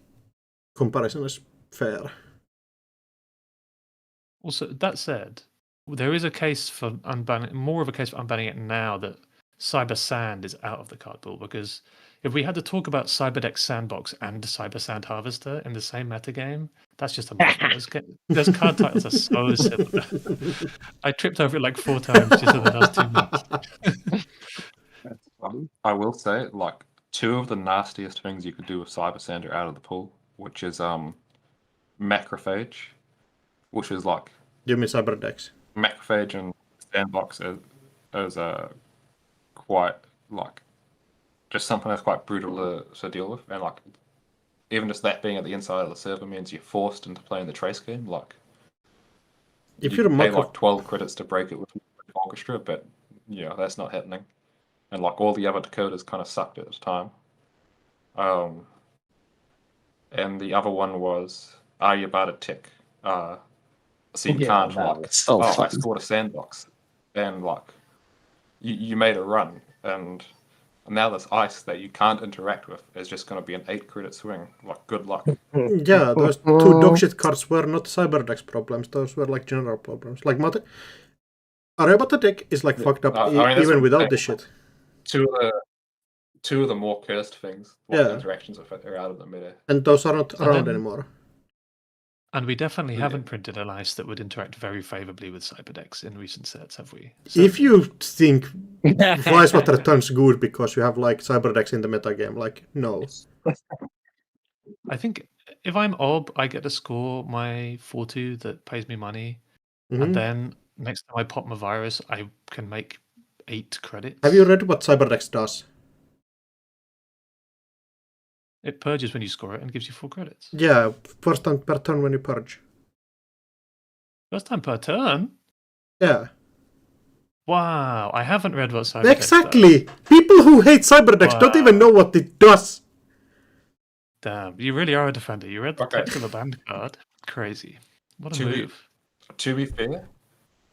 comparison is fair. Also, that said, there is a case for unbanning, more of a case for unbanning it now that Cybersand is out of the card pool, because if we had to talk about Cyberdeck Sandbox and Cybersand Harvester in the same metagame, that's just a nightmare. Those card titles are so similar. I tripped over it like 4 times just so that I was too much. That's fun. I will say, like, 2 of the nastiest things you could do with Cybersand are out of the pool, which is Macrophage, which is like... You mean Cyberdecks? Macrophage and Sandbox is quite, like, just something that's quite brutal to deal with. And, like, even just that being at the inside of the server means you're forced into playing the trace game. Like, if you you're pay like 12 credits to break it with Orchestra, but, yeah, that's not happening. And, like, all the other decoders kind of sucked at the time. And the other one was, are you about to tick? So you can't, like, I scored a Sandbox. And, like, you made a run. And And now this ice that you can't interact with is just going to be an 8 credit swing. Like, good luck. Yeah, those two dogshit cards were not Cyberdeck's problems. Those were like general problems. Like Arebata deck is like fucked up even without this shit. Two of the more cursed things, like interactions are out of the meta. And those are not around anymore. And we definitely haven't printed an ice that would interact very favorably with Cyberdecks in recent sets, have we? So, if you think Flywater turns good because you have like Cyberdecks in the metagame, like, no. I think if I'm Ob, I get to score my 4-2 that pays me money. Mm-hmm. And then next time I pop my virus, I can make 8 credits. Have you read what Cyberdecks does? It purges when you score it and gives you 4 credits. Yeah, first time per turn when you purge. First time per turn? Yeah. Wow, I haven't read what Cyberdecks Exactly! does. People who hate Cyberdecks don't even know what it does. Damn, you really are a defender. You read the text of the band card. Crazy. What a move. To be fair,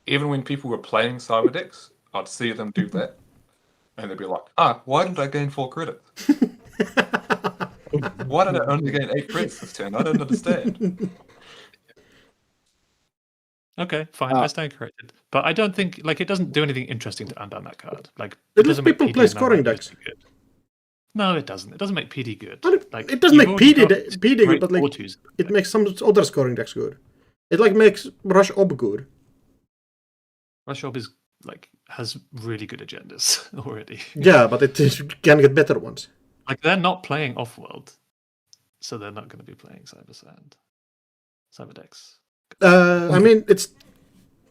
even when people were playing Cyberdecks, I'd see them do that. And they'd be like, why did I gain 4 credits? Why did I only gain 8 credits this turn? I don't understand. Okay, fine. I stand corrected. But I don't think, like, it doesn't do anything interesting to unban that card. Like, it doesn't make people play scoring decks. Good. No, it doesn't. It doesn't make PD good. Like, it doesn't make PD good, but like, it makes some other scoring decks good. It like makes Rush Ob good. Rush Ob is like has really good agendas already. Yeah, but it can get better ones. Like, they're not playing Offworld, so they're not going to be playing Cybersand. Cyberdecks. I mean,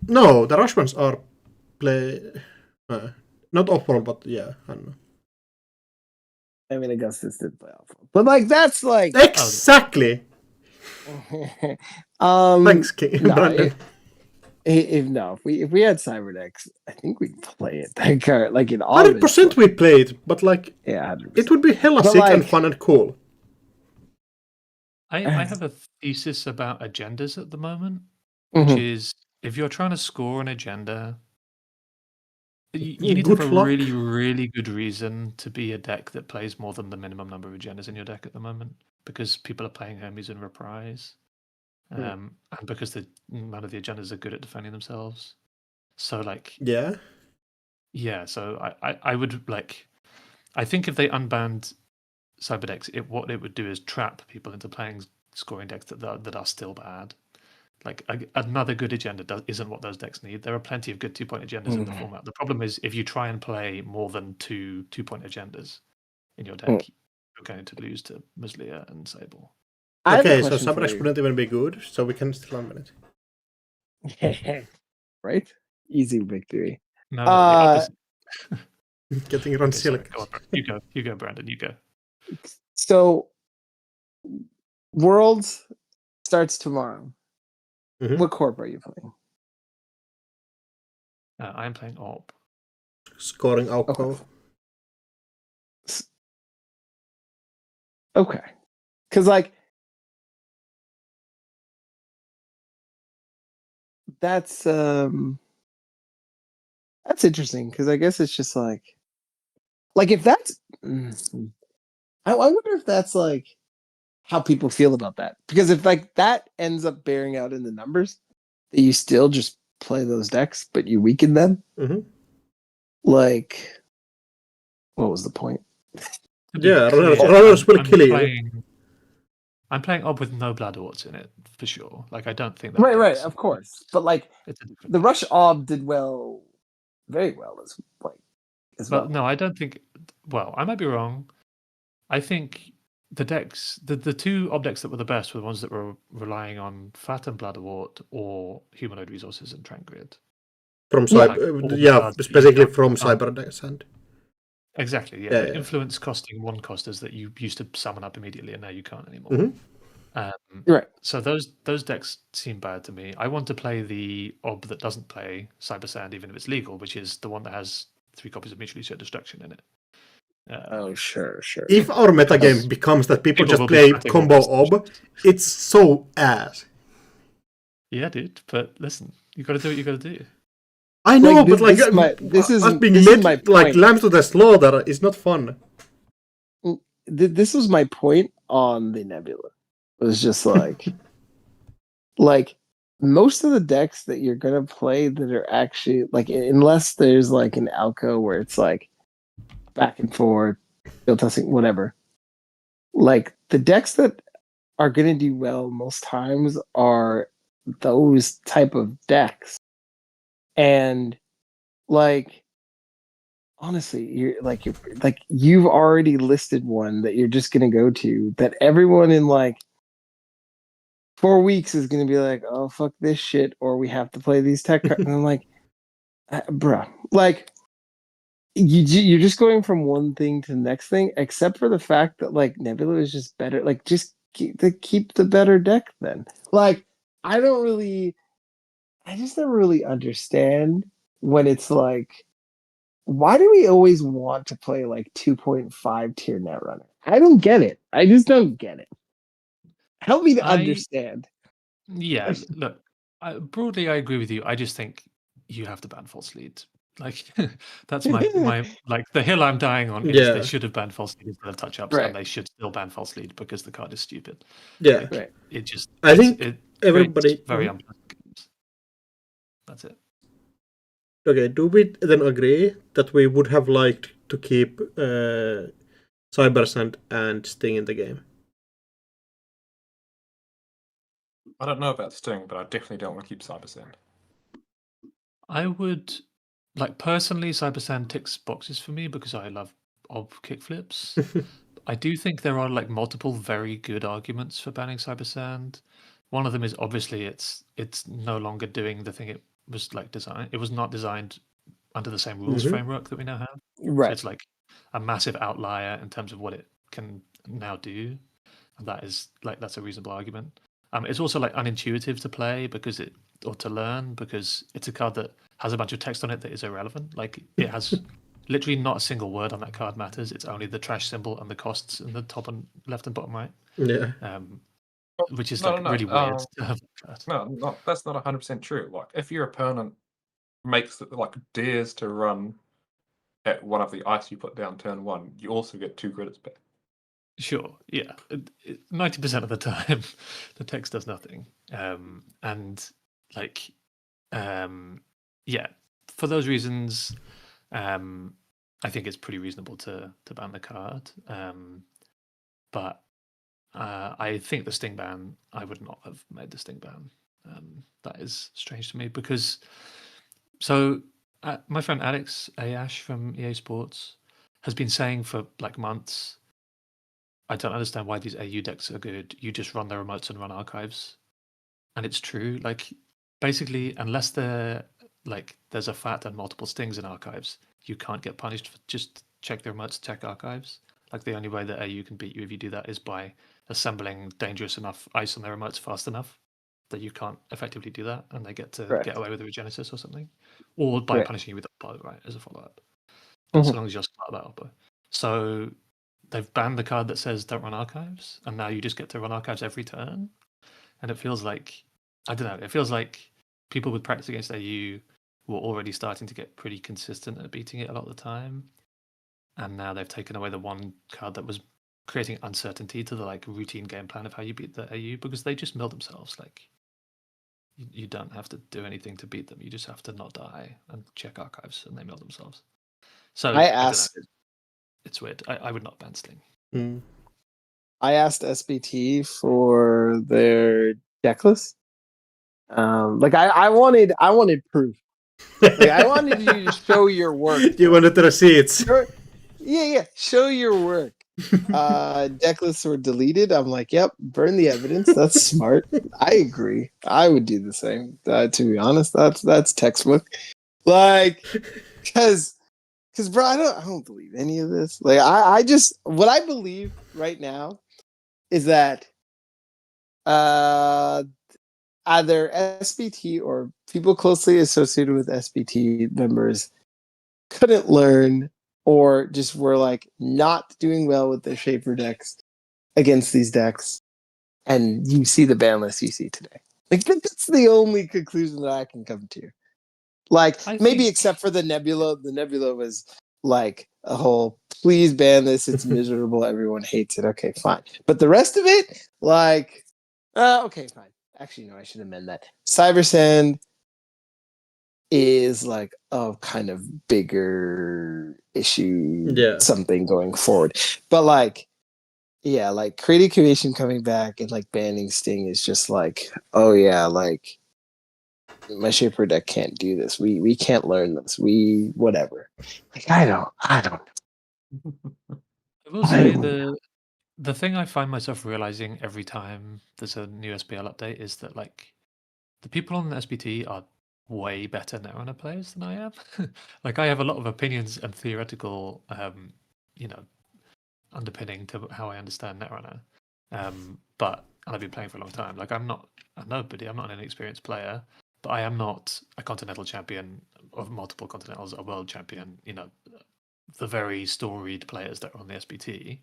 no, the Rush ones are not Offworld, but yeah, I don't know. I mean, Augustus did play Offworld, but like that's like exactly. Thanks, King. No, if we had Cyberdecks, I think we'd play it. That card, like in all 100% we played, but like, 100%. It would be hella sick and fun and cool. I have a thesis about agendas at the moment, which is if you're trying to score an agenda, you need to have a really, really good reason to be a deck that plays more than the minimum number of agendas in your deck at the moment, because people are playing Hermes and Reprise. And because none of the agendas are good at defending themselves. So like so I would like, I think if they unbanned Cyberdecks, what it would do is trap people into playing scoring decks that are still bad. Like another good agenda isn't what those decks need. There are plenty of good 2-point agendas in the format. The problem is if you try and play more than 2 2-point agendas in your deck, you're going to lose to Muslia and Sable. Okay, so Cyberdecks wouldn't even be good, so we can still unban it. Right? Easy victory. No, the opposite. Getting around silk. You go, Brandon, you go. So, Worlds starts tomorrow. What corp are you playing? I'm playing Op. Scoring Alco. Okay. Because, like, that's interesting, because I guess it's just like if that's I wonder if that's like how people feel about that, because if like that ends up bearing out in the numbers that you still just play those decks but you weaken them, like what was the point? Yeah, runners will kill you. I'm playing Ob with no Bladderworts in it for sure. Like, I don't think that. Right, of course. But like the Rush Ob did very well as well. No, I don't think. Well, I might be wrong. I think the decks, the 2 Ob decks that were the best were the ones that were relying on Fat and Bladderwort or Humanoid Resources and Trangrid. From specifically from Cybersand. Exactly, yeah. The influence costing 1 costers that you used to summon up immediately and now you can't anymore. Right. So those decks seem bad to me. I want to play the Ob that doesn't play Cybersand, even if it's legal, which is the one that has 3 copies of Mutually Assured Destruction in it. Sure. If our metagame becomes that people just play combo Ob, it's so ass. Yeah, dude. But listen, you got to do what you got to do. I know, Like, but like this is us being this is my led like point. lambs to the slaughter is not fun. This was my point on the Nebula. It was just like most of the decks that you're gonna play that are actually like, unless there's like an alco where it's like back and forth, field testing, whatever. Like the decks that are gonna do well most times are those type of decks, and like honestly, you've already listed one that you're just gonna go to that everyone in like 4 weeks is gonna be like, oh fuck this shit, or we have to play these tech cards. And I'm like, bruh, like you're just going from one thing to the next thing, except for the fact that like Nebula is just better. Like just keep the better deck then. Like I just never really understand when it's like, why do we always want to play like 2.5 tier Netrunner? I don't get it. I just don't get it. Help me to understand. Yeah, look, broadly I agree with you. I just think you have to ban false lead. Like that's my like the hill I'm dying on is they should have banned false lead instead of touch ups, Right. and they should still ban false lead because the card is stupid. Yeah, Like, right. it just I think it everybody. very unpleasant games. That's it. Okay, do we then agree that we would have liked to keep Cybersand and Sting in the game? I don't know about Sting, but I definitely don't want to keep Cybersand. I would like personally, Cybersand ticks boxes for me because I love kickflips. I do think there are like multiple very good arguments for banning Cybersand. One of them is obviously it's no longer doing the thing it was like designed. It was not designed under the same rules framework that we now have. Right. So it's like a massive outlier in terms of what it can now do. And that is like that's a reasonable argument. It's also like unintuitive to play or to learn because it's a card that has a bunch of text on it that is irrelevant. Like it has literally not a single word on that card matters. It's only the trash symbol and the costs in the top and left and bottom right. Yeah. Which is really weird to have that card. No, that's not 100% true. Like if your opponent dares to run at one of the ice you put down turn 1, you also get 2 credits back. Sure, yeah. 90% of the time, the text does nothing. And like, yeah, for those reasons, I think it's pretty reasonable to ban the card. But I think the Sting ban, I would not have made the Sting ban. That is strange to me because, so my friend Alex Ayash from EA Sports has been saying for like months, I don't understand why these AU decks are good. You just run the remotes and run archives. And it's true. Like basically, unless there's a fat and multiple stings in archives, you can't get punished for just check the remotes, check archives. Like the only way that AU can beat you if you do that is by assembling dangerous enough ice on their remotes fast enough that you can't effectively do that, and they get to get away with a regenesis or something, or by punishing you with a blow, right, as a follow-up. So long as you're smart about it. So they've banned the card that says don't run archives, and now you just get to run archives every turn. And it feels like, I don't know, it feels like people with practice against AU were already starting to get pretty consistent at beating it a lot of the time. And now they've taken away the one card that was creating uncertainty to the like routine game plan of how you beat the AU, because they just mill themselves. Like you don't have to do anything to beat them. You just have to not die and check archives, and they mill themselves. So I asked, it's weird. I would not ban Sting. I asked SBT for their deck list. I wanted proof. Like, I wanted you to show your work. You wanted the receipts. Show your work. Deck lists were deleted. I'm like, yep, burn the evidence. That's smart. I agree. I would do the same. To be honest, that's textbook. Like, because bro, I don't believe any of this. Like, I just what I believe right now is that either SBT or people closely associated with SBT members couldn't learn, or just were like not doing well with their Shaper decks against these decks, and you see the ban list you see today. Like that's the only conclusion that I can come to. Like I maybe think- except for the Nebula. The Nebula was like a whole, please ban this. It's miserable. Everyone hates it. Okay, fine. But the rest of it, like, okay, fine. Actually, no, I should amend that. Cybersand is like a kind of bigger issue, Yeah. something going forward. But like, yeah, like creative creation coming back and like banning Sting is just like, oh yeah, like my shaper deck can't do this. We can't learn this. We whatever. Like I don't. I will say the thing I find myself realizing every time there's a new SPL update is that like the people on the SBT are way better Netrunner players than I am. Like I have a lot of opinions and theoretical, you know, underpinning to how I understand Netrunner. But and I've been playing for a long time. Like I'm not a nobody. I'm not an inexperienced player, but I am not a continental champion of multiple continentals, a world champion. You know, the very storied players that are on the SBT.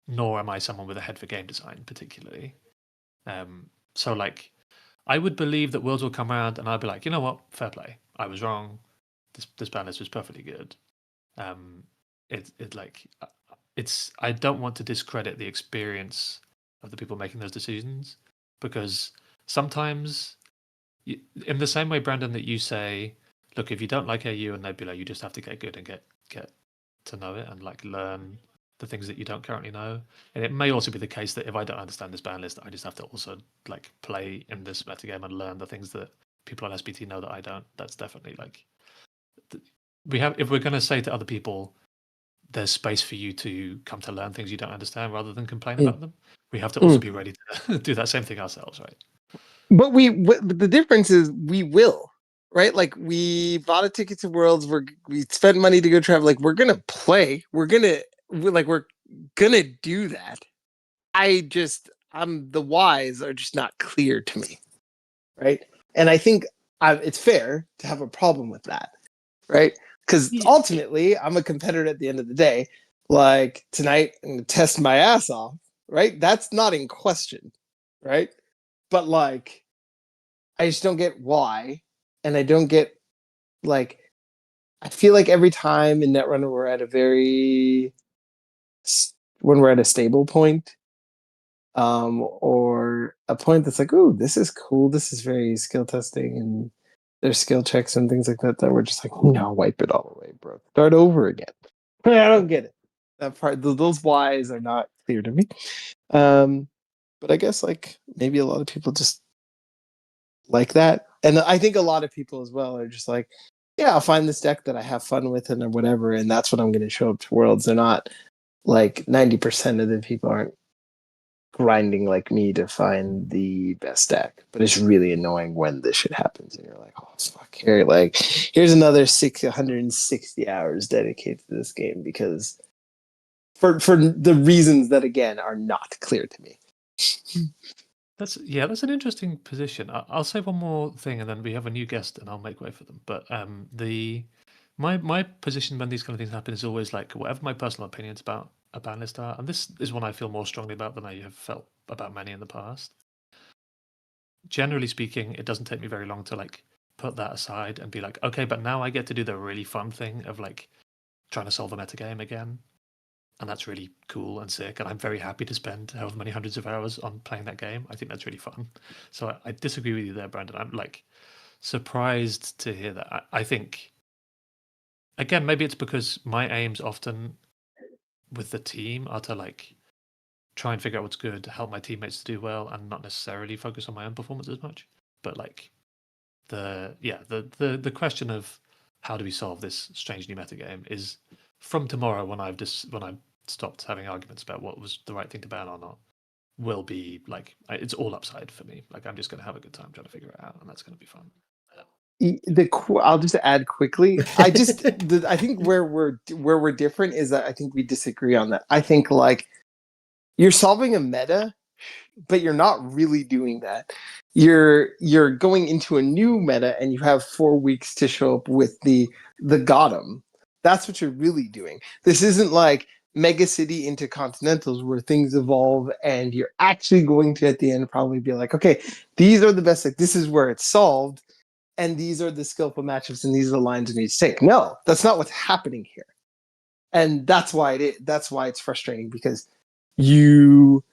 Nor am I someone with a head for game design, particularly. So like, I would believe that Worlds will come around, and I'll be like, you know what, fair play. I was wrong. This ban list was perfectly good. It's I don't want to discredit the experience of the people making those decisions, because sometimes, in the same way, Brandon, that you say, look, if you don't like AU and Nebula, you just have to get good and get to know it and like learn the things that you don't currently know. And it may also be the case that if I don't understand this ban list, I just have to also like play in this metagame and learn the things that people on SBT know that I don't. That's definitely like if we're going to say to other people, there's space for you to come to learn things you don't understand rather than complain about them. We have to also be ready to do that same thing ourselves, right? But the difference is we will, right? Like we bought a ticket to Worlds. We spent money to go travel. Like we're gonna play. We're gonna do that. The whys are just not clear to me, right? And I think it's fair to have a problem with that, right? Because ultimately, I'm a competitor at the end of the day. Like tonight, I'm gonna test my ass off, right? That's not in question, right? But like, I just don't get why, and I don't get like. I feel like every time in Netrunner we're at when we're at a stable point, or a point that's like, ooh, this is cool. This is very skill testing, and there's skill checks and things like that. That we're just like, no, wipe it all away, bro. Start over again. I don't get it. That part, those whys are not clear to me. But I guess like maybe a lot of people just like that, and I think a lot of people as well are just like, yeah, I'll find this deck that I have fun with and or whatever, and that's what I'm going to show up to Worlds. They're not like 90% of the people aren't grinding like me to find the best deck, but it's really annoying when this shit happens and you're like, oh fuck, here's another 160 hours dedicated to this game because for the reasons that again are not clear to me. That's an interesting position. I'll say one more thing, and then we have a new guest, and I'll make way for them. But my position when these kind of things happen is always like whatever my personal opinions about a ban list are, and this is one I feel more strongly about than I have felt about many in the past. Generally speaking, it doesn't take me very long to like put that aside and be like, okay, but now I get to do the really fun thing of like trying to solve a metagame again. And that's really cool and sick. And I'm very happy to spend however many hundreds of hours on playing that game. I think that's really fun. So I disagree with you there, Brandon. I'm like surprised to hear that. I think, again, maybe it's because my aims often with the team are to like try and figure out what's good, help my teammates to do well, and not necessarily focus on my own performance as much. But like the question of how do we solve this strange new metagame is from tomorrow when I've stopped having arguments about what was the right thing to ban or not, will be like it's all upside for me. Like I'm just going to have a good time trying to figure it out, and that's going to be fun. I'll just add quickly. I think where we're different is that I think we disagree on that. I think like you're solving a meta, but you're not really doing that. You're going into a new meta, and you have 4 weeks to show up with the Gotham. That's what you're really doing. This isn't like Mega City into Continentals where things evolve, and you're actually going to at the end probably be like, okay, these are the best. Like this is where it's solved. and these are the skillful matchups, and these are the lines you need to take. No, that's not what's happening here, and that's why that's why it's frustrating, because you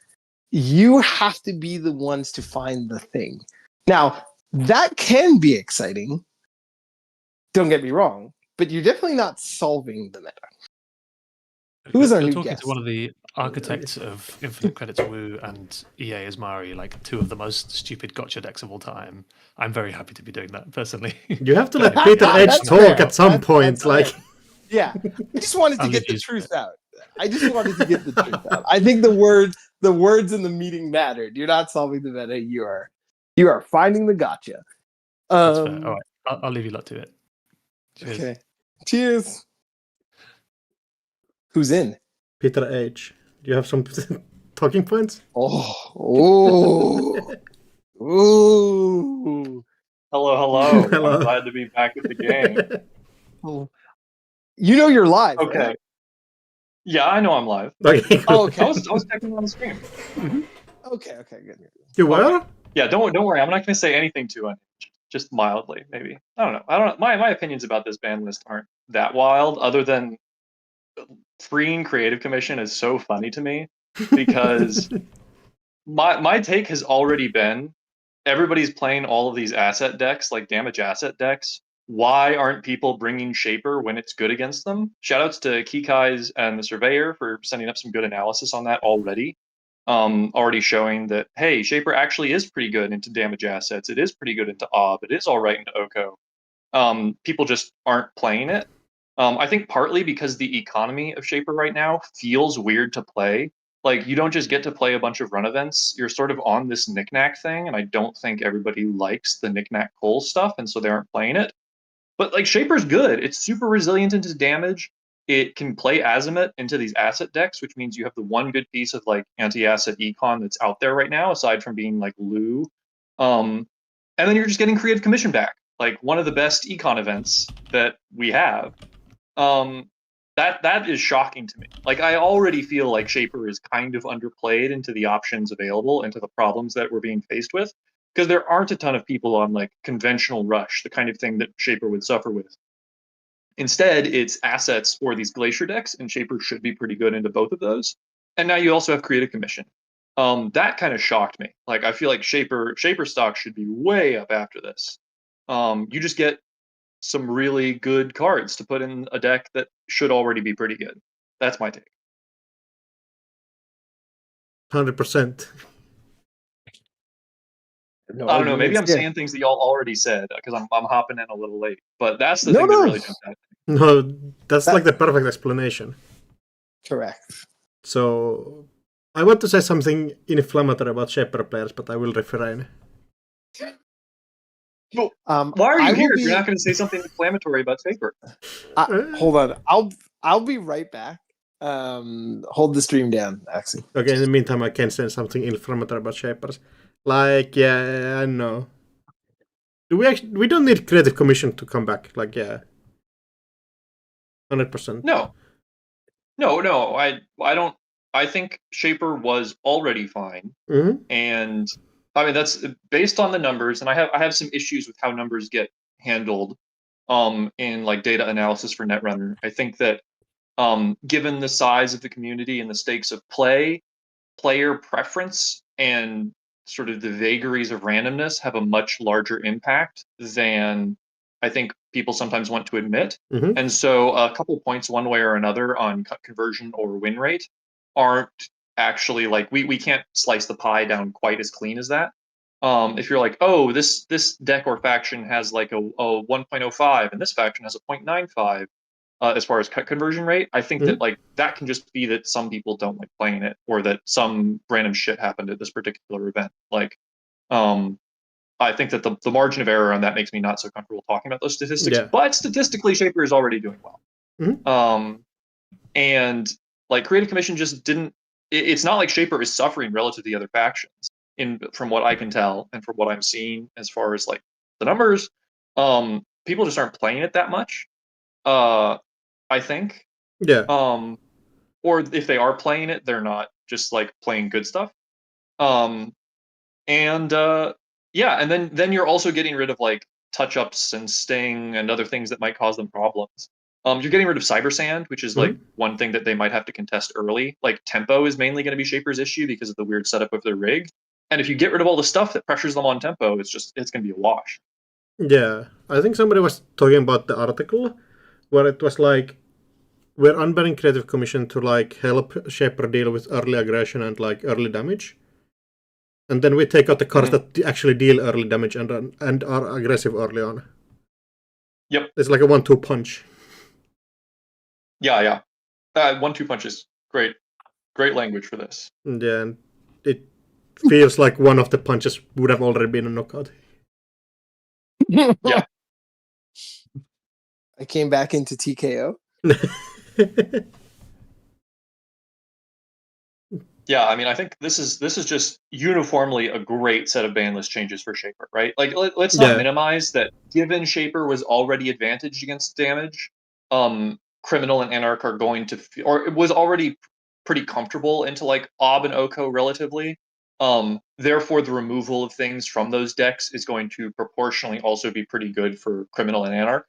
have to be the ones to find the thing. Now, that can be exciting. Don't get me wrong, but you're definitely not solving the meta. Who's our You're new talking guest? to one of the architects of Infinite Credits Woo and EA Asmari, like two of the most stupid gotcha decks of all time. I'm very happy to be doing that personally. You have to let Peter Edge That's talk fair. at some point. That's Like, fair. Yeah, I just wanted to I'll get leave the you truth out. I just wanted to get the truth out. I think the words in the meeting mattered. You're not solving the meta. You are finding the gotcha. That's fair. All right, I'll leave you lot to it. Cheers. Okay. Cheers. Who's in? Peter Edge. Do you have some talking points? Oh. Ooh. Hello. Hello. I'm glad to be back with the gang. Oh. You know you're live. Okay. Right? Yeah, I know I'm live. Okay. Oh, okay. I was checking on the stream. Okay, good. You were? Okay. Yeah, don't worry. I'm not going to say anything to it. Just mildly, maybe. I don't know. My opinions about this ban list aren't that wild, other than freeing Creative Commission is so funny to me, because my take has already been, everybody's playing all of these asset decks, like damage asset decks. Why aren't people bringing Shaper when it's good against them? Shoutouts to Kikai's and the Surveyor for sending up some good analysis on that already. Already showing that, hey, Shaper actually is pretty good into damage assets. It is pretty good into Ob. It is all right into Oko. People just aren't playing it. I think partly because the economy of Shaper right now feels weird to play. Like, you don't just get to play a bunch of run events. You're sort of on this knick-knack thing, and I don't think everybody likes the knick-knack pull stuff, and so they aren't playing it. But like, Shaper's good. It's super resilient into damage. It can play Azimuth into these asset decks, which means you have the one good piece of like anti-asset econ that's out there right now, aside from being like Lou. And then you're just getting Creative Commission back, like one of the best econ events that we have. That is shocking to me. Like, I already feel like Shaper is kind of underplayed into the options available, into the problems that we're being faced with, because there aren't a ton of people on like conventional Rush, the kind of thing that Shaper would suffer with. Instead, it's assets for these Glacier decks, and Shaper should be pretty good into both of those. And now you also have Creative Commission. That kind of shocked me. Like, I feel like Shaper stock should be way up after this. You just get some really good cards to put in a deck that should already be pretty good. That's my take. 100%. No, I don't know. Maybe I'm yeah. saying things that y'all already said because I'm hopping in a little late. But that's the No, thing no. that really jumped out. No, that's like the perfect explanation. Correct. So, I want to say something inflammatory about Shaper players, but I will refrain. Well, why are I you will here if be- you're not going to say something inflammatory about Shaper? Hold on. I'll be right back. Hold the stream down, Axie. Okay, in the meantime, I can say something inflammatory about Shapers. Like, yeah, I know. We don't need Creative Commission to come back. Like, yeah. 100%. No. I don't. I think Shaper was already fine, and I mean that's based on the numbers. And I have some issues with how numbers get handled, in like data analysis for Netrunner. I think that, given the size of the community and the stakes of play, player preference and sort of the vagaries of randomness have a much larger impact than I think people sometimes want to admit. And so a couple points one way or another on cut conversion or win rate aren't actually like, we can't slice the pie down quite as clean as that. If you're like, oh, this deck or faction has like a 1.05 and this faction has a 0.95, as far as cut conversion rate, I think that like that can just be that some people don't like playing it, or that some random shit happened at this particular event. Like, I think that the margin of error on that makes me not so comfortable talking about those statistics. Yeah. But statistically, Shaper is already doing well. And like Creative Commission just didn't. It's not like Shaper is suffering relative to the other factions. From what I can tell, and from what I'm seeing as far as like the numbers, people just aren't playing it that much. I think. Yeah. Or if they are playing it, they're not just like playing good stuff. Yeah, and then you're also getting rid of like touch-ups and sting and other things that might cause them problems. You're getting rid of Cybersand, which is like one thing that they might have to contest early. Like tempo is mainly going to be Shaper's issue because of the weird setup of their rig. And if you get rid of all the stuff that pressures them on tempo, it's going to be a wash. Yeah, I think somebody was talking about the article where it was like we're unbanning Creative Commission to like help Shaper deal with early aggression and like early damage. And then we take out the cards that actually deal early damage and are aggressive early on. Yep. It's like a 1-2 punch. Yeah. 1-2 punch is great. Great language for this. Yeah, and it feels like one of the punches would have already been a knockout. Yeah. I came back into TKO. Yeah, I mean, I think this is just uniformly a great set of ban list changes for Shaper, right? Like, let's not minimize that. Given Shaper was already advantaged against damage, Criminal and Anarch are going to, or it was already pretty comfortable into like Ob and Oko relatively. Therefore, the removal of things from those decks is going to proportionally also be pretty good for Criminal and Anarch.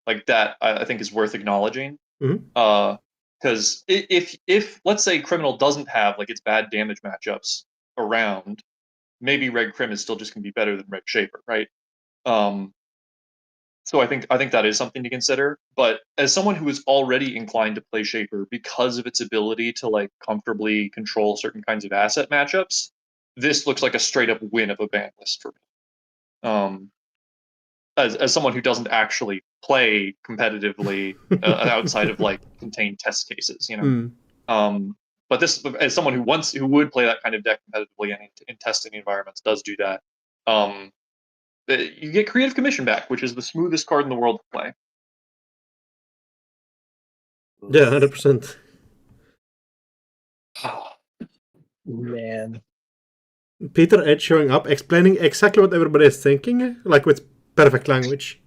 Like that, I think is worth acknowledging. Because if let's say Criminal doesn't have like its bad damage matchups around, maybe Reg Crim is still just going to be better than Reg Shaper, right? So I think that is something to consider. But as someone who is already inclined to play Shaper because of its ability to like comfortably control certain kinds of asset matchups, this looks like a straight up win of a ban list for me. As someone who doesn't actually play competitively outside of like contained test cases, you know. But this, as someone who would play that kind of deck competitively and in testing environments, does do that. You get Creative Commission back, which is the smoothest card in the world to play. Yeah, 100%. Man. Peter Edge showing up, explaining exactly what everybody is thinking, like with perfect language.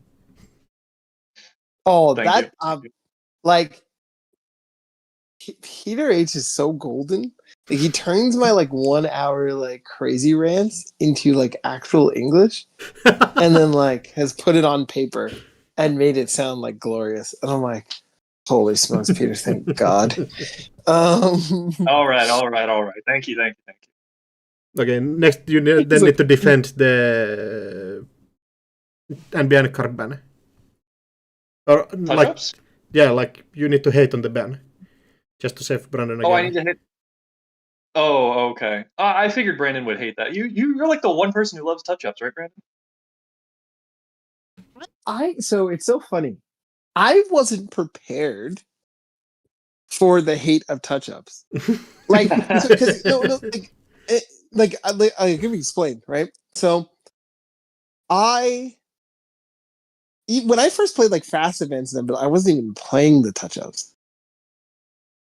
Oh, Thank you. Like, Peter H is so golden. Like, he turns my like 1 hour like crazy rants into like actual English, and then like has put it on paper and made it sound like glorious. And I'm like, holy smokes, Peter! Thank God. All right. Thank you. Okay, next you need to defend the unban card ban. Or like, Touch-ups? yeah, like you need to hate on the ban just to save Brandon again. Oh, I need to hit. Oh, okay. I figured Brandon would hate that. You're like the one person who loves touch-ups, right, Brandon? So it's so funny. I wasn't prepared for the hate of touch-ups. Like, because I'll give you explain, right? So when I first played like fast events, but I wasn't even playing the touch-ups.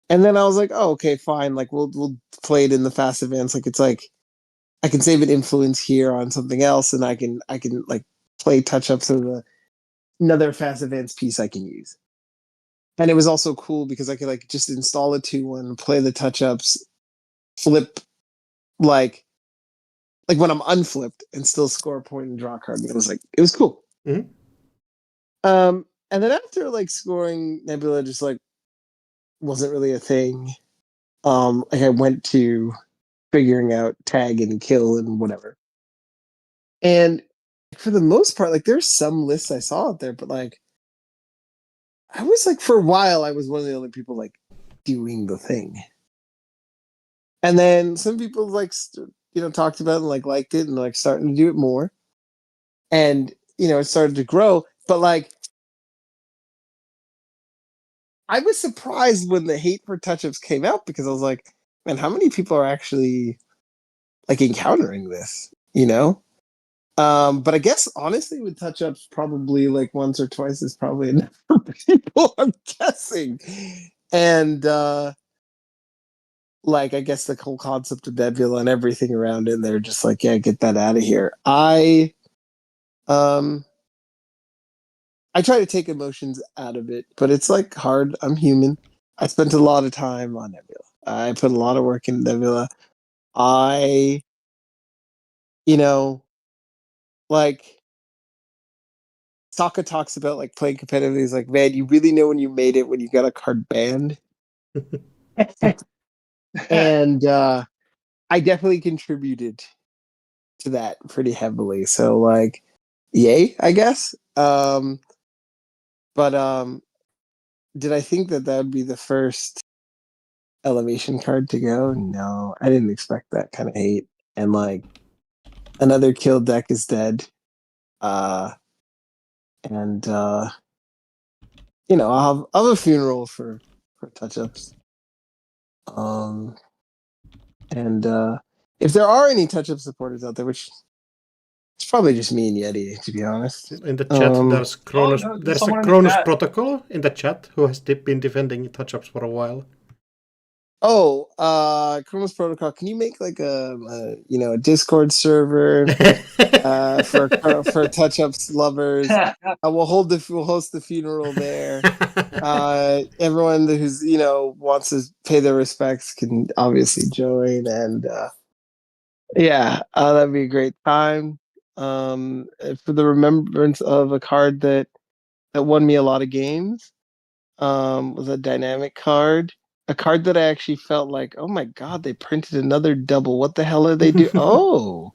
And then I was like, oh, okay, fine. Like we'll play it in the fast events. Like it's like I can save an influence here on something else, and I can like play touch-ups of another fast events piece I can use. And it was also cool because I could like just install a 2-1, play the touch-ups, flip like when I'm unflipped and still score a point and draw a card. It was cool. Mm-hmm. And then after like scoring, Nebula just like wasn't really a thing. Like I went to figuring out tag and kill and whatever. And for the most part, like there's some lists I saw out there, but like I was like for a while I was one of the only people like doing the thing. And then some people like talked about it and like liked it and like starting to do it more. And it started to grow, but like I was surprised when the hate for touch-ups came out because I was like, man, how many people are actually like encountering this, But I guess honestly with touch-ups probably like once or twice is probably enough for people, I'm guessing. And like I guess the whole concept of Nebula and everything around it, they're just like, yeah, get that out of here. I try to take emotions out of it, but it's like hard. I'm human. I spent a lot of time on Nebula. I put a lot of work in Nebula. Like Sokka talks about like playing competitively. He's like, man, you really know when you made it when you got a card banned. And I definitely contributed to that pretty heavily. So like, yay, I guess. But did I think that would be the first elevation card to go? No, I didn't expect that kind of hate. And like, another kill deck is dead. And I'll have a funeral for touch-ups. And if there are any touch-up supporters out there, which it's probably just me and Yeti, to be honest. In the chat, there's Kronos. no, There's a someone in the Kronos chat. protocol in the chat who has been defending touch-ups for a while. Oh, Kronos Protocol, can you make like a Discord server for touch-ups lovers? We'll host the funeral there. Everyone who's wants to pay their respects can obviously join, and that'd be a great time. For the remembrance of a card that won me a lot of games, was a dynamic card. A card that I actually felt like, oh my god, they printed another double. What the hell are they doing? Oh,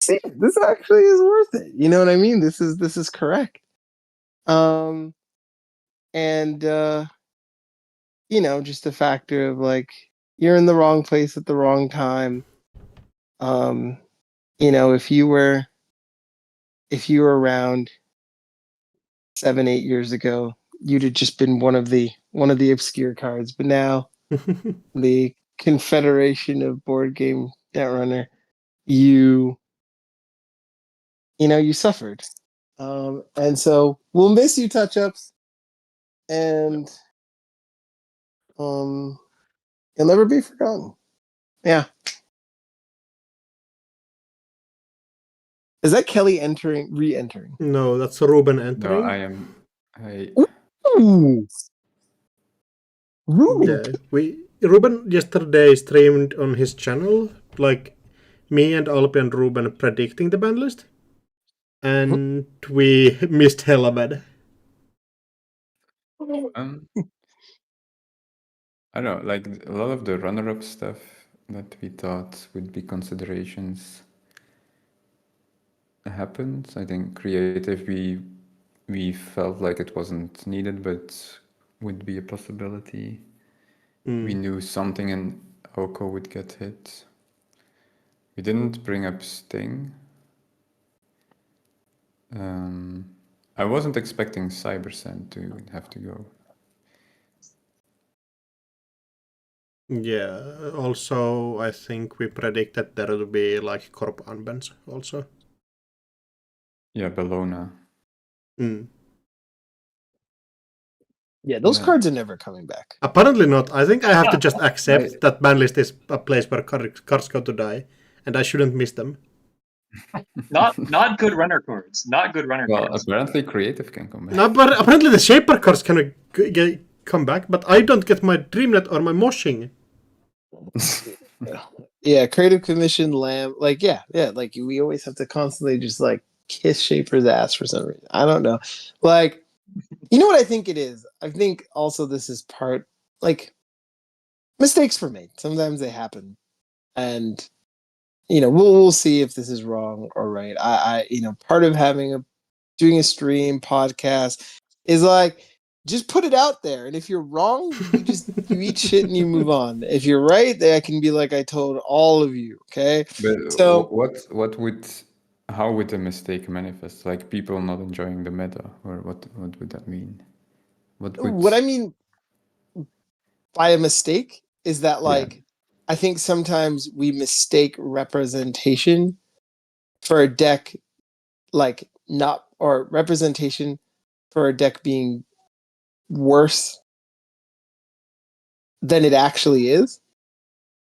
see, this actually is worth it. You know what I mean? This is correct. And just a factor of like you're in the wrong place at the wrong time. If you were around 7-8 years ago, you'd have just been one of the obscure cards. But now, the Confederation of Board Game Netrunner, you suffered, and so we'll miss you, touch-ups, and you'll never be forgotten. Yeah. Is that Kelly re-entering? No, that's Ruben entering. No, I am. Ooh. Yeah, Ruben yesterday streamed on his channel, like me and Alpi and Ruben predicting the ban list, and we missed hella bad. I don't know, like a lot of the runner-up stuff that we thought would be considerations happened. I think creative, we felt like it wasn't needed, but would be a possibility. We knew something in Oko would get hit. We didn't bring up Sting. I wasn't expecting Cybersand to have to go. Yeah, also I think we predicted there would be like corp unbans also. Yeah, Bellona. Yeah, those cards are never coming back. Apparently not. I think I have to just accept that banlist is a place where cards go to die, and I shouldn't miss them. Not good runner cards. Not good runner Well, cards. apparently creative can come back. No, but apparently the Shaper cards can come back, but I don't get my Dreamlet or my Moshing. Yeah, Creative Commission, Lamb, like like we always have to constantly just like kiss Shaper's ass for some reason. I don't know. Like, you know what I think it is? I think also this is part, like, mistakes were made. Sometimes they happen. And, we'll see if this is wrong or right. I part of doing a stream podcast is like, just put it out there. And if you're wrong, you eat shit and you move on. If you're right, then I can be like, I told all of you. Okay. But so how would the mistake manifest? Like people not enjoying the meta, or what would that mean? What I mean by a mistake is that like I think sometimes we mistake representation for a deck or representation for a deck being worse than it actually is.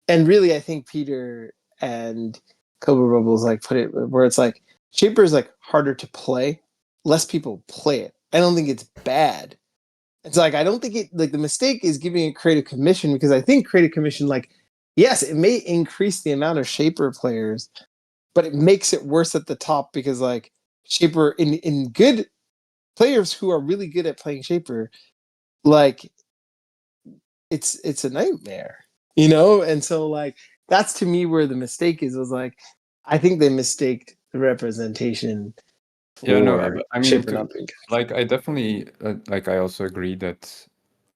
And really I think Peter and Cobra Bubbles like put it where it's like Shaper is like harder to play. Less people play it. I don't think it's bad. It's like I don't think it like the mistake is giving it Creative Commission, because I think Creative Commission, like, yes, it may increase the amount of Shaper players, but it makes it worse at the top because like Shaper in good players who are really good at playing Shaper, like it's a nightmare, and so like that's to me where the mistake is. Was like I think they mistaked the representation for I mean, Shaper not being good. like I definitely like I also agree that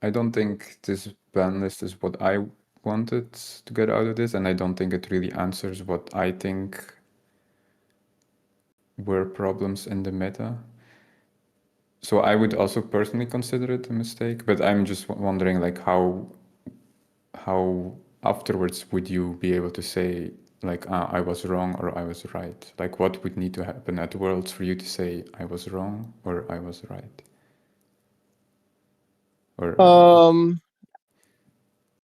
I don't think this ban list is what I wanted to get out of this, and I don't think it really answers what I think were problems in the meta. So I would also personally consider it a mistake, but I'm just wondering like how afterwards would you be able to say like I was wrong or I was right? Like what would need to happen at Worlds for you to say I was wrong or I was right? Or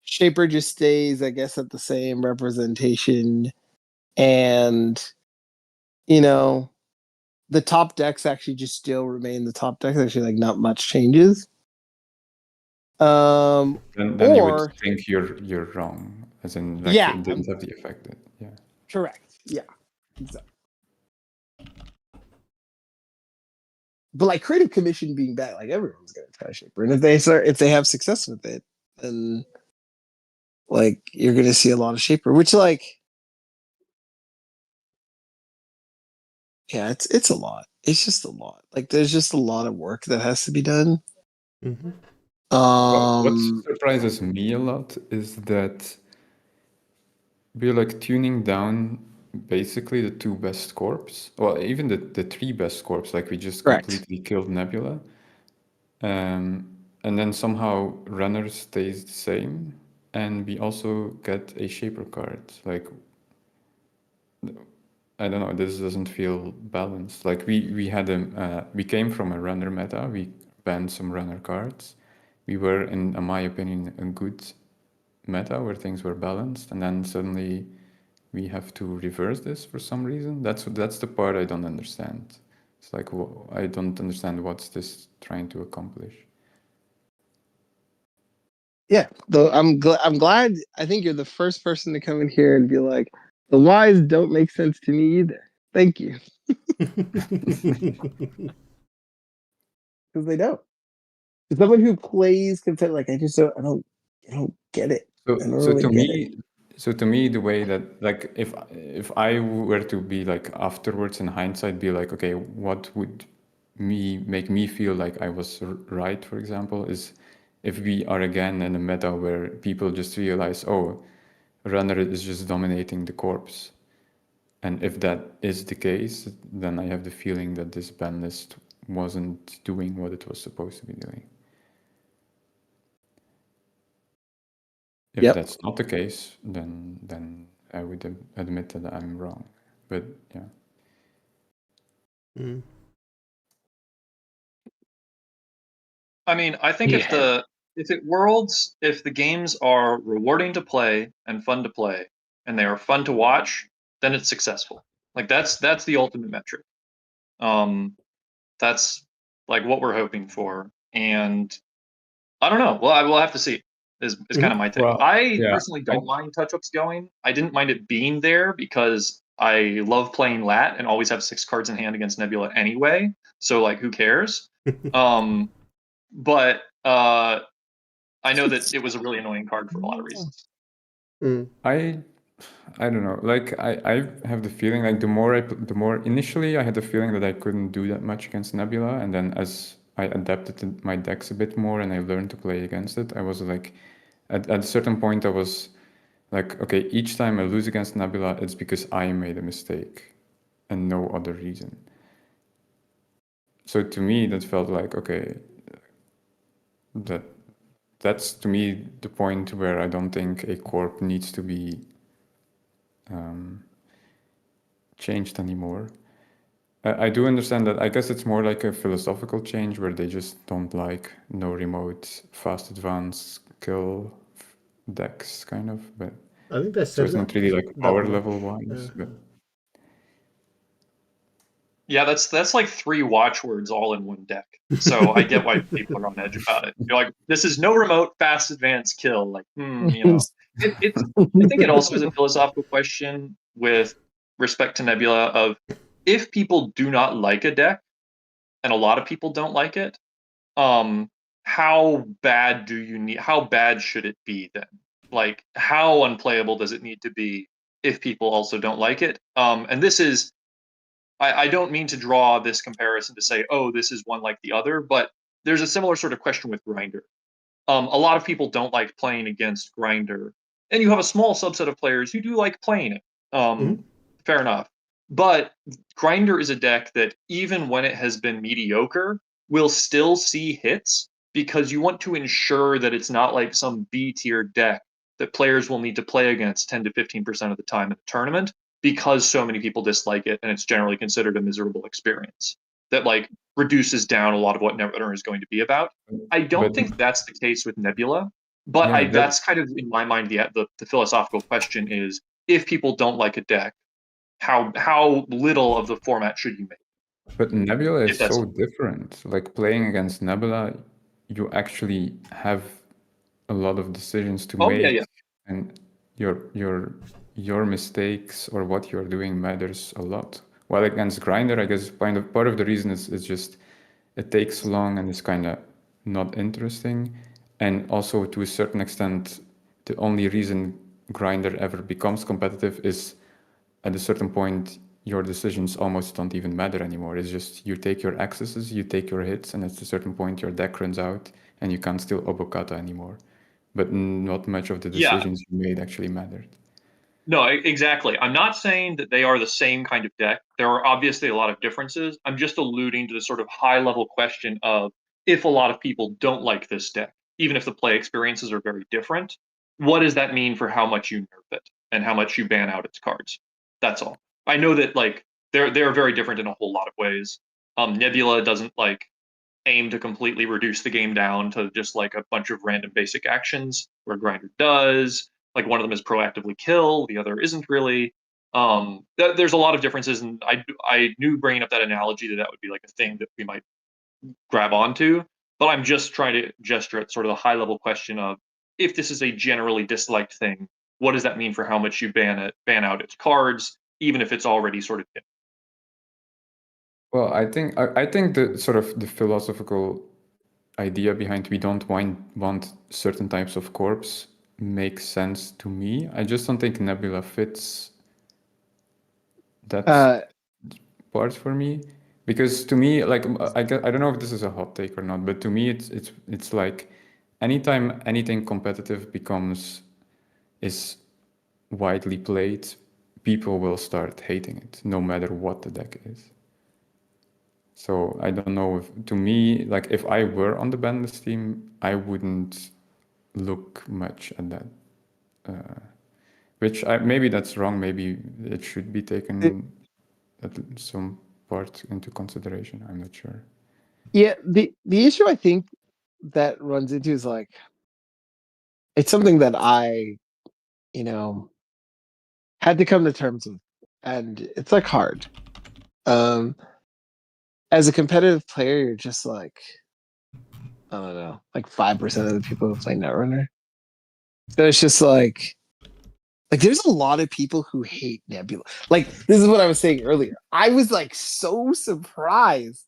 Shaper just stays, I guess, at the same representation, and the top decks actually just still remain the top decks. Actually, like not much changes. then you would Or think you're wrong, as in like yeah, it didn't have the effect that correct. Yeah, exactly. But like Creative Commission being bad, like everyone's gonna try Shaper, and if they have success with it, then like you're gonna see a lot of Shaper, which like yeah, it's a lot. It's just a lot. Like there's just a lot of work that has to be done. Mm-hmm. What surprises me a lot is that we're like tuning down basically the two best corps, well, even the three best corps. Like we just completely killed Nebula, and then somehow runner stays the same, and we also get a Shaper card. Like I don't know, this doesn't feel balanced. Like we had we came from a runner meta. We banned some runner cards. We were, in my opinion, a good meta where things were balanced, and then suddenly we have to reverse this for some reason. That's the part I don't understand. It's like I don't understand what's this trying to accomplish. Yeah, though I'm glad. I think you're the first person to come in here and be like, the whys don't make sense to me either. Thank you, because they don't. As someone who plays consent, like I don't get it. I don't really get it. So to me, the way that like if I were to be like afterwards in hindsight, be like, okay, what would make me feel like I was right, for example, is if we are again in a meta where people just realize, oh, runner is just dominating the corpse. And if that is the case, then I have the feeling that this ban list wasn't doing what it was supposed to be doing. If that's not the case, then I would admit that I'm wrong. But yeah. Mm. I mean, I think if the games are rewarding to play and fun to play, and they are fun to watch, then it's successful. Like that's the ultimate metric. That's like what we're hoping for, and I don't know. Well, I will have to see. Is kind of my take. Well, I personally don't mind touch-ups going. I didn't mind it being there because I love playing lat and always have 6 cards in hand against Nebula anyway. So like, who cares? But I know that it was a really annoying card for a lot of reasons. Mm. I don't know. Like I have the feeling like the more initially I had the feeling that I couldn't do that much against Nebula, and then as I adapted my decks a bit more and I learned to play against it, I was like, at a certain point I was like, okay, each time I lose against Nebula, it's because I made a mistake and no other reason. So to me, that felt like, okay, that's to me the point where I don't think a corp needs to be changed anymore. I do understand that. I guess it's more like a philosophical change where they just don't like no remote, fast advance kill decks, kind of. But I think they so said it's not really like power level wise. But yeah, that's like 3 watchwords all in one deck. So I get why people are on edge about it. You're like, this is no remote, fast advance kill. Like, it's. I think it also is a philosophical question with respect to Nebula of if people do not like a deck, and a lot of people don't like it, how bad do you need? How bad should it be then? Like, how unplayable does it need to be if people also don't like it? And this is, I don't mean to draw this comparison to say, oh, this is one like the other, but there's a similar sort of question with Grinder. A lot of people don't like playing against Grinder, and you have a small subset of players who do like playing it. Fair enough. But Grinder is a deck that, even when it has been mediocre, will still see hits, because you want to ensure that it's not like some B-tier deck that players will need to play against 10 to 15% of the time in the tournament, because so many people dislike it and it's generally considered a miserable experience that like reduces down a lot of what Netrunner is going to be about. I don't think that's the case with Nebula, but Yeah, that's kind of, in my mind, the philosophical question is, if people don't like a deck, how little of the format should you make? But Nebula If is that's- so different. Like playing against Nebula, you actually have a lot of decisions to Oh, make, yeah. and your mistakes or what you're doing matters a lot. While against Grinder, I guess part of the reason is just it takes long and it's kind of not interesting. And also, to a certain extent, the only reason Grinder ever becomes competitive is at a certain point your decisions almost don't even matter anymore. It's just you take your accesses, you take your hits, and at a certain point your deck runs out and you can't steal Obokata anymore. But not much of the decisions you made actually mattered. No, exactly. I'm not saying that they are the same kind of deck. There are obviously a lot of differences. I'm just alluding to the sort of high-level question of, if a lot of people don't like this deck, even if the play experiences are very different, what does that mean for how much you nerf it and how much you ban out its cards? That's all. I know that like they're very different in a whole lot of ways. Nebula doesn't like aim to completely reduce the game down to just like a bunch of random basic actions, where Grinder does. Like, one of them is proactively kill, the other isn't really. There's a lot of differences, and I knew, bringing up that analogy, that would be like a thing that we might grab onto. But I'm just trying to gesture at sort of the high level question of, if this is a generally disliked thing, what does that mean for how much you ban out its cards, even if it's already sort of hit? Well, I think the sort of the philosophical idea behind we don't want certain types of corps makes sense to me. I just don't think Nebula fits that part for me, because to me, like, I don't know if this is a hot take or not, but to me it's like anytime anything competitive is widely played, people will start hating it, no matter what the deck is. So I don't know if, to me, like, if I were on the Banlist team, I wouldn't look much at that. Maybe that's wrong. Maybe it should be taken at some part into consideration. I'm not sure. Yeah, the issue I think that runs into is like, it's something that I, had to come to terms with, and it's like hard. As a competitive player, you're just like, I don't know, like 5% of the people who play Netrunner. So it's just like there's a lot of people who hate Nebula. Like, this is what I was saying earlier. I was like so surprised.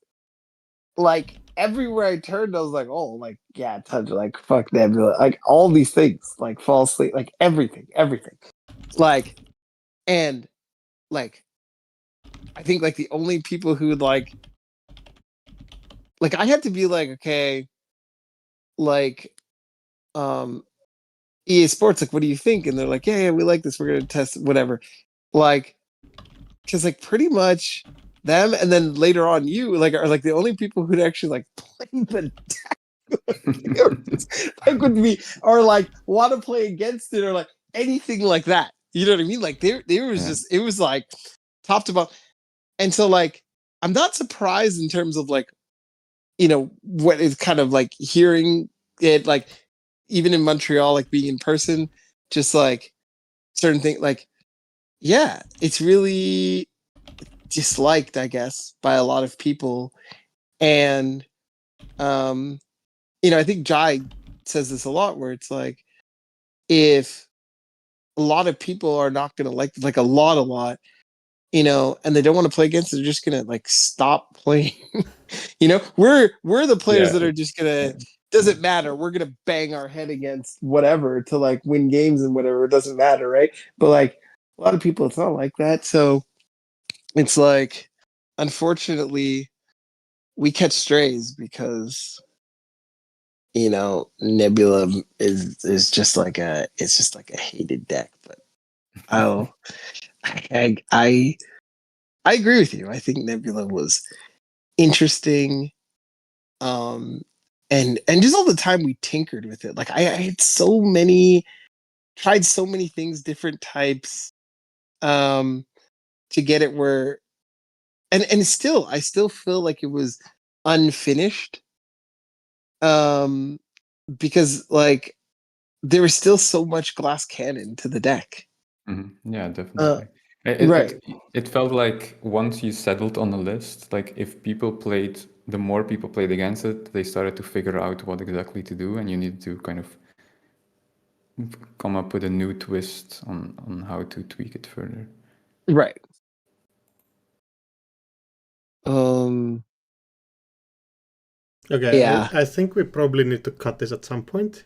Like, everywhere I turned, I was like, oh, like, yeah, like, fuck Nebula. Like, all these things, like, fall asleep, like, everything. Like, and, like, I think, like, the only people who would, like, I had to be like, okay, like, EA Sports, like, what do you think? And they're like, yeah, we like this. We're going to test whatever. Like, because, like, pretty much them, and then later on you, like, are, like, the only people who'd actually, like, play the deck. Like, with me, or, like, want to play against it, or, like, anything like that. You know what I mean? Like, there was just, it was, like, top to bottom. And so, like, I'm not surprised in terms of, like, what is kind of, like, hearing it, like, even in Montreal, like, being in person, just, like, certain things, like, yeah, it's really disliked, I guess, by a lot of people. And I think Jai says this a lot, where it's like, if a lot of people are not gonna like a lot, you know, and they don't want to play against, they're just gonna like stop playing. You know, we're the players that are just gonna, doesn't matter, we're gonna bang our head against whatever to like win games and whatever, it doesn't matter, right? But like a lot of people, it's not like that. So it's like, unfortunately, we catch strays because, you know, Nebula is just like a, it's just like a hated deck. But I agree with you. I think Nebula was interesting, and just all the time we tinkered with it. Like I had so many, tried so many things, different types, to get it where, and still I still feel like it was unfinished, because like there was still so much glass cannon to the deck. Yeah, definitely. Right. It felt like once you settled on the list, like if people played, the more people played against it, they started to figure out what exactly to do, and you need to kind of come up with a new twist on how to tweak it further. Right. Okay, Yeah. I think we probably need to cut this at some point.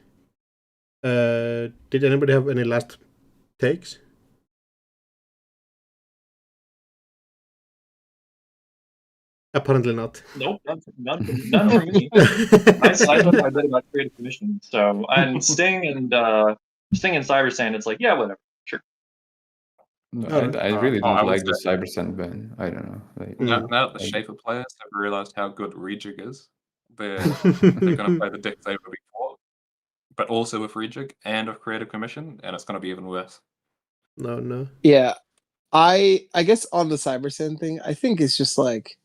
Did anybody have any last takes? Apparently not. Nope, none from me. I thought I read about Creative Commission. So, and Sting and Cybersand, it's like, yeah, whatever, sure. No, Alright. I really I don't would like the say- Cybersand ban. I don't know. Like, Now that the like- Shaper players have realized how good Rejig is, they're going to play the deck they were before, but also with Rejig and with Creative Commission, and it's going to be even worse. No. Yeah. I guess on the Cybersand thing, I think it's just like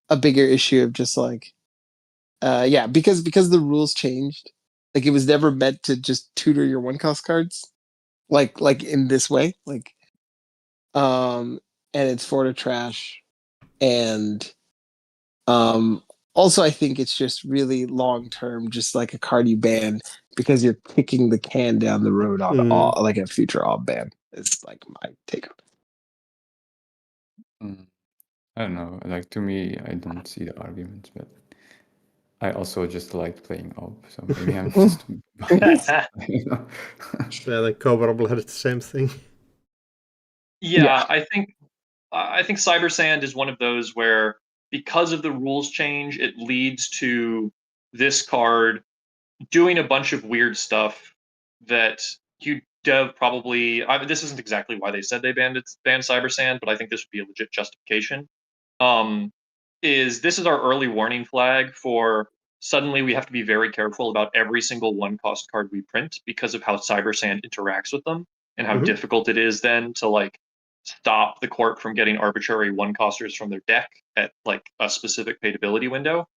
a bigger issue of just like, yeah, because the rules changed. Like it was never meant to just tutor your one cost cards, like in this way. Like, and it's for the trash, and also I think it's just really long term, just like a card you ban because you're kicking the can down the road on like a future off ban. It's like my take on it. I don't know. Like to me, I don't see the arguments, but I also just liked playing op, so maybe I'm just biased. You know? Yeah, the Coverable had the same thing. Yeah, I think Cybersand is one of those where, because of the rules change, it leads to this card doing a bunch of weird stuff that you dev probably. I mean, this isn't exactly why they said they banned Cybersand, but I think this would be a legit justification. This is our early warning flag for suddenly we have to be very careful about every single one cost card we print because of how Cybersand interacts with them and how difficult it is then to like stop the corp from getting arbitrary one costers from their deck at like a specific paidability window,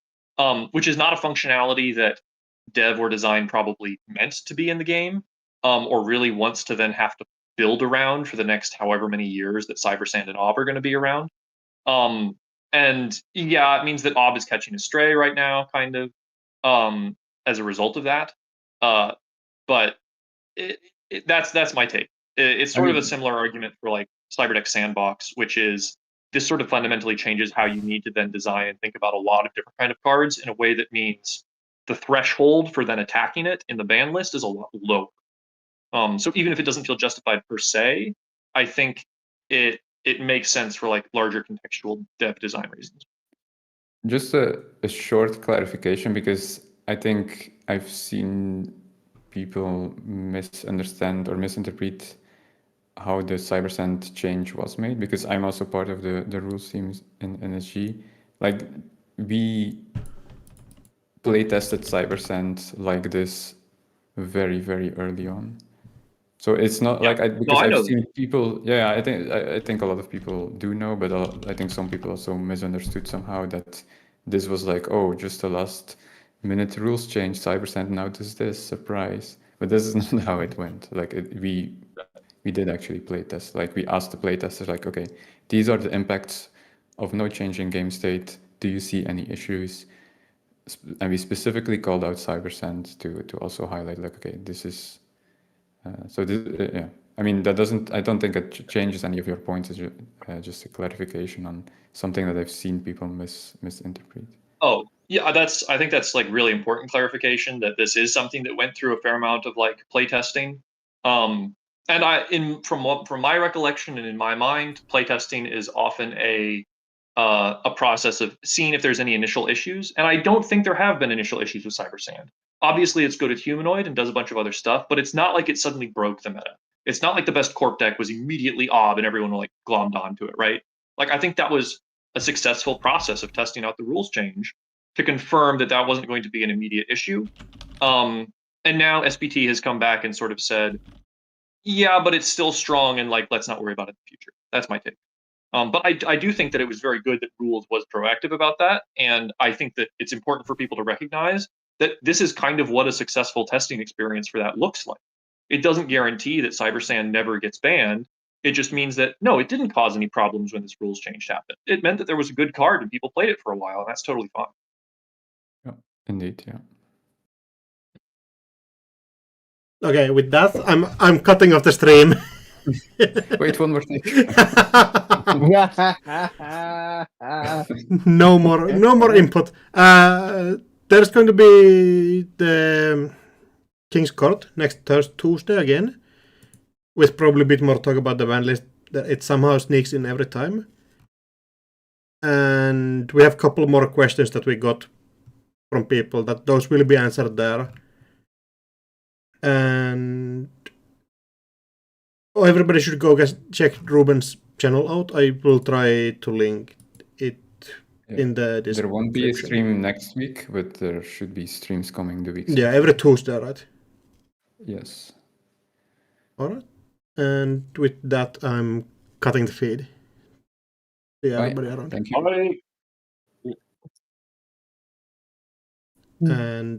which is not a functionality that dev or design probably meant to be in the game, or really wants to then have to build around for the next however many years that Cybersand and Ob are going to be around. And yeah, it means that Ob is catching a stray right now, kind of, as a result of that. But that's my take. It's sort of a similar argument for like Cyberdeck Sandbox, which is this sort of fundamentally changes how you need to then design and think about a lot of different kind of cards in a way that means the threshold for then attacking it in the ban list is a lot lower. So even if it doesn't feel justified per se, I think it makes sense for like larger contextual dev design reasons. Just a short clarification, because I think I've seen people misunderstand or misinterpret how the Cybersand change was made, because I'm also part of the rules teams in NSG. Like, we play tested Cybersand like this very, very early on. So it's not like because I've seen people. Yeah, I think a lot of people do know, but I think some people also misunderstood somehow that this was like, oh, just a last minute rules change. Cybersand now does this, surprise. But this is not how it went. Like we did actually play test. Like we asked the play testers, like, okay, these are the impacts of no change in game state. Do you see any issues? And we specifically called out Cybersand to also highlight, like, okay, this is. So this, yeah, I mean, that doesn't. I don't think it changes any of your points. It's just a clarification on something that I've seen people misinterpret. Oh, yeah, I think that's like really important clarification that this is something that went through a fair amount of like playtesting. And from my recollection and in my mind, playtesting is often a process of seeing if there's any initial issues. And I don't think there have been initial issues with Cybersand. Obviously, it's good at humanoid and does a bunch of other stuff, but it's not like it suddenly broke the meta. It's not like the best corp deck was immediately ob and everyone like glommed onto it, right? Like I think that was a successful process of testing out the rules change to confirm that that wasn't going to be an immediate issue. And now SBT has come back and sort of said, yeah, but it's still strong and like let's not worry about it in the future. That's my take. But I do think that it was very good that Rules was proactive about that. And I think that it's important for people to recognize that this is kind of what a successful testing experience for that looks like. It doesn't guarantee that Cybersand never gets banned. It just means that, no, it didn't cause any problems when this rules change happened. It meant that there was a good card and people played it for a while, and that's totally fine. Yeah, indeed, yeah. Okay, with that, I'm cutting off the stream. Wait, one more thing. No more input. There's going to be the King's Court next Tuesday again, with probably a bit more talk about the ban list. It somehow sneaks in every time. And we have a couple more questions that we got from people, that those will be answered there. And everybody should go check Ruben's channel out. I will try to link it in the description. There won't be a stream next week, but there should be streams coming the week. Yeah, every Tuesday, right? Yes. All right. And with that, I'm cutting the feed. See everybody around. Thank you. Bye. And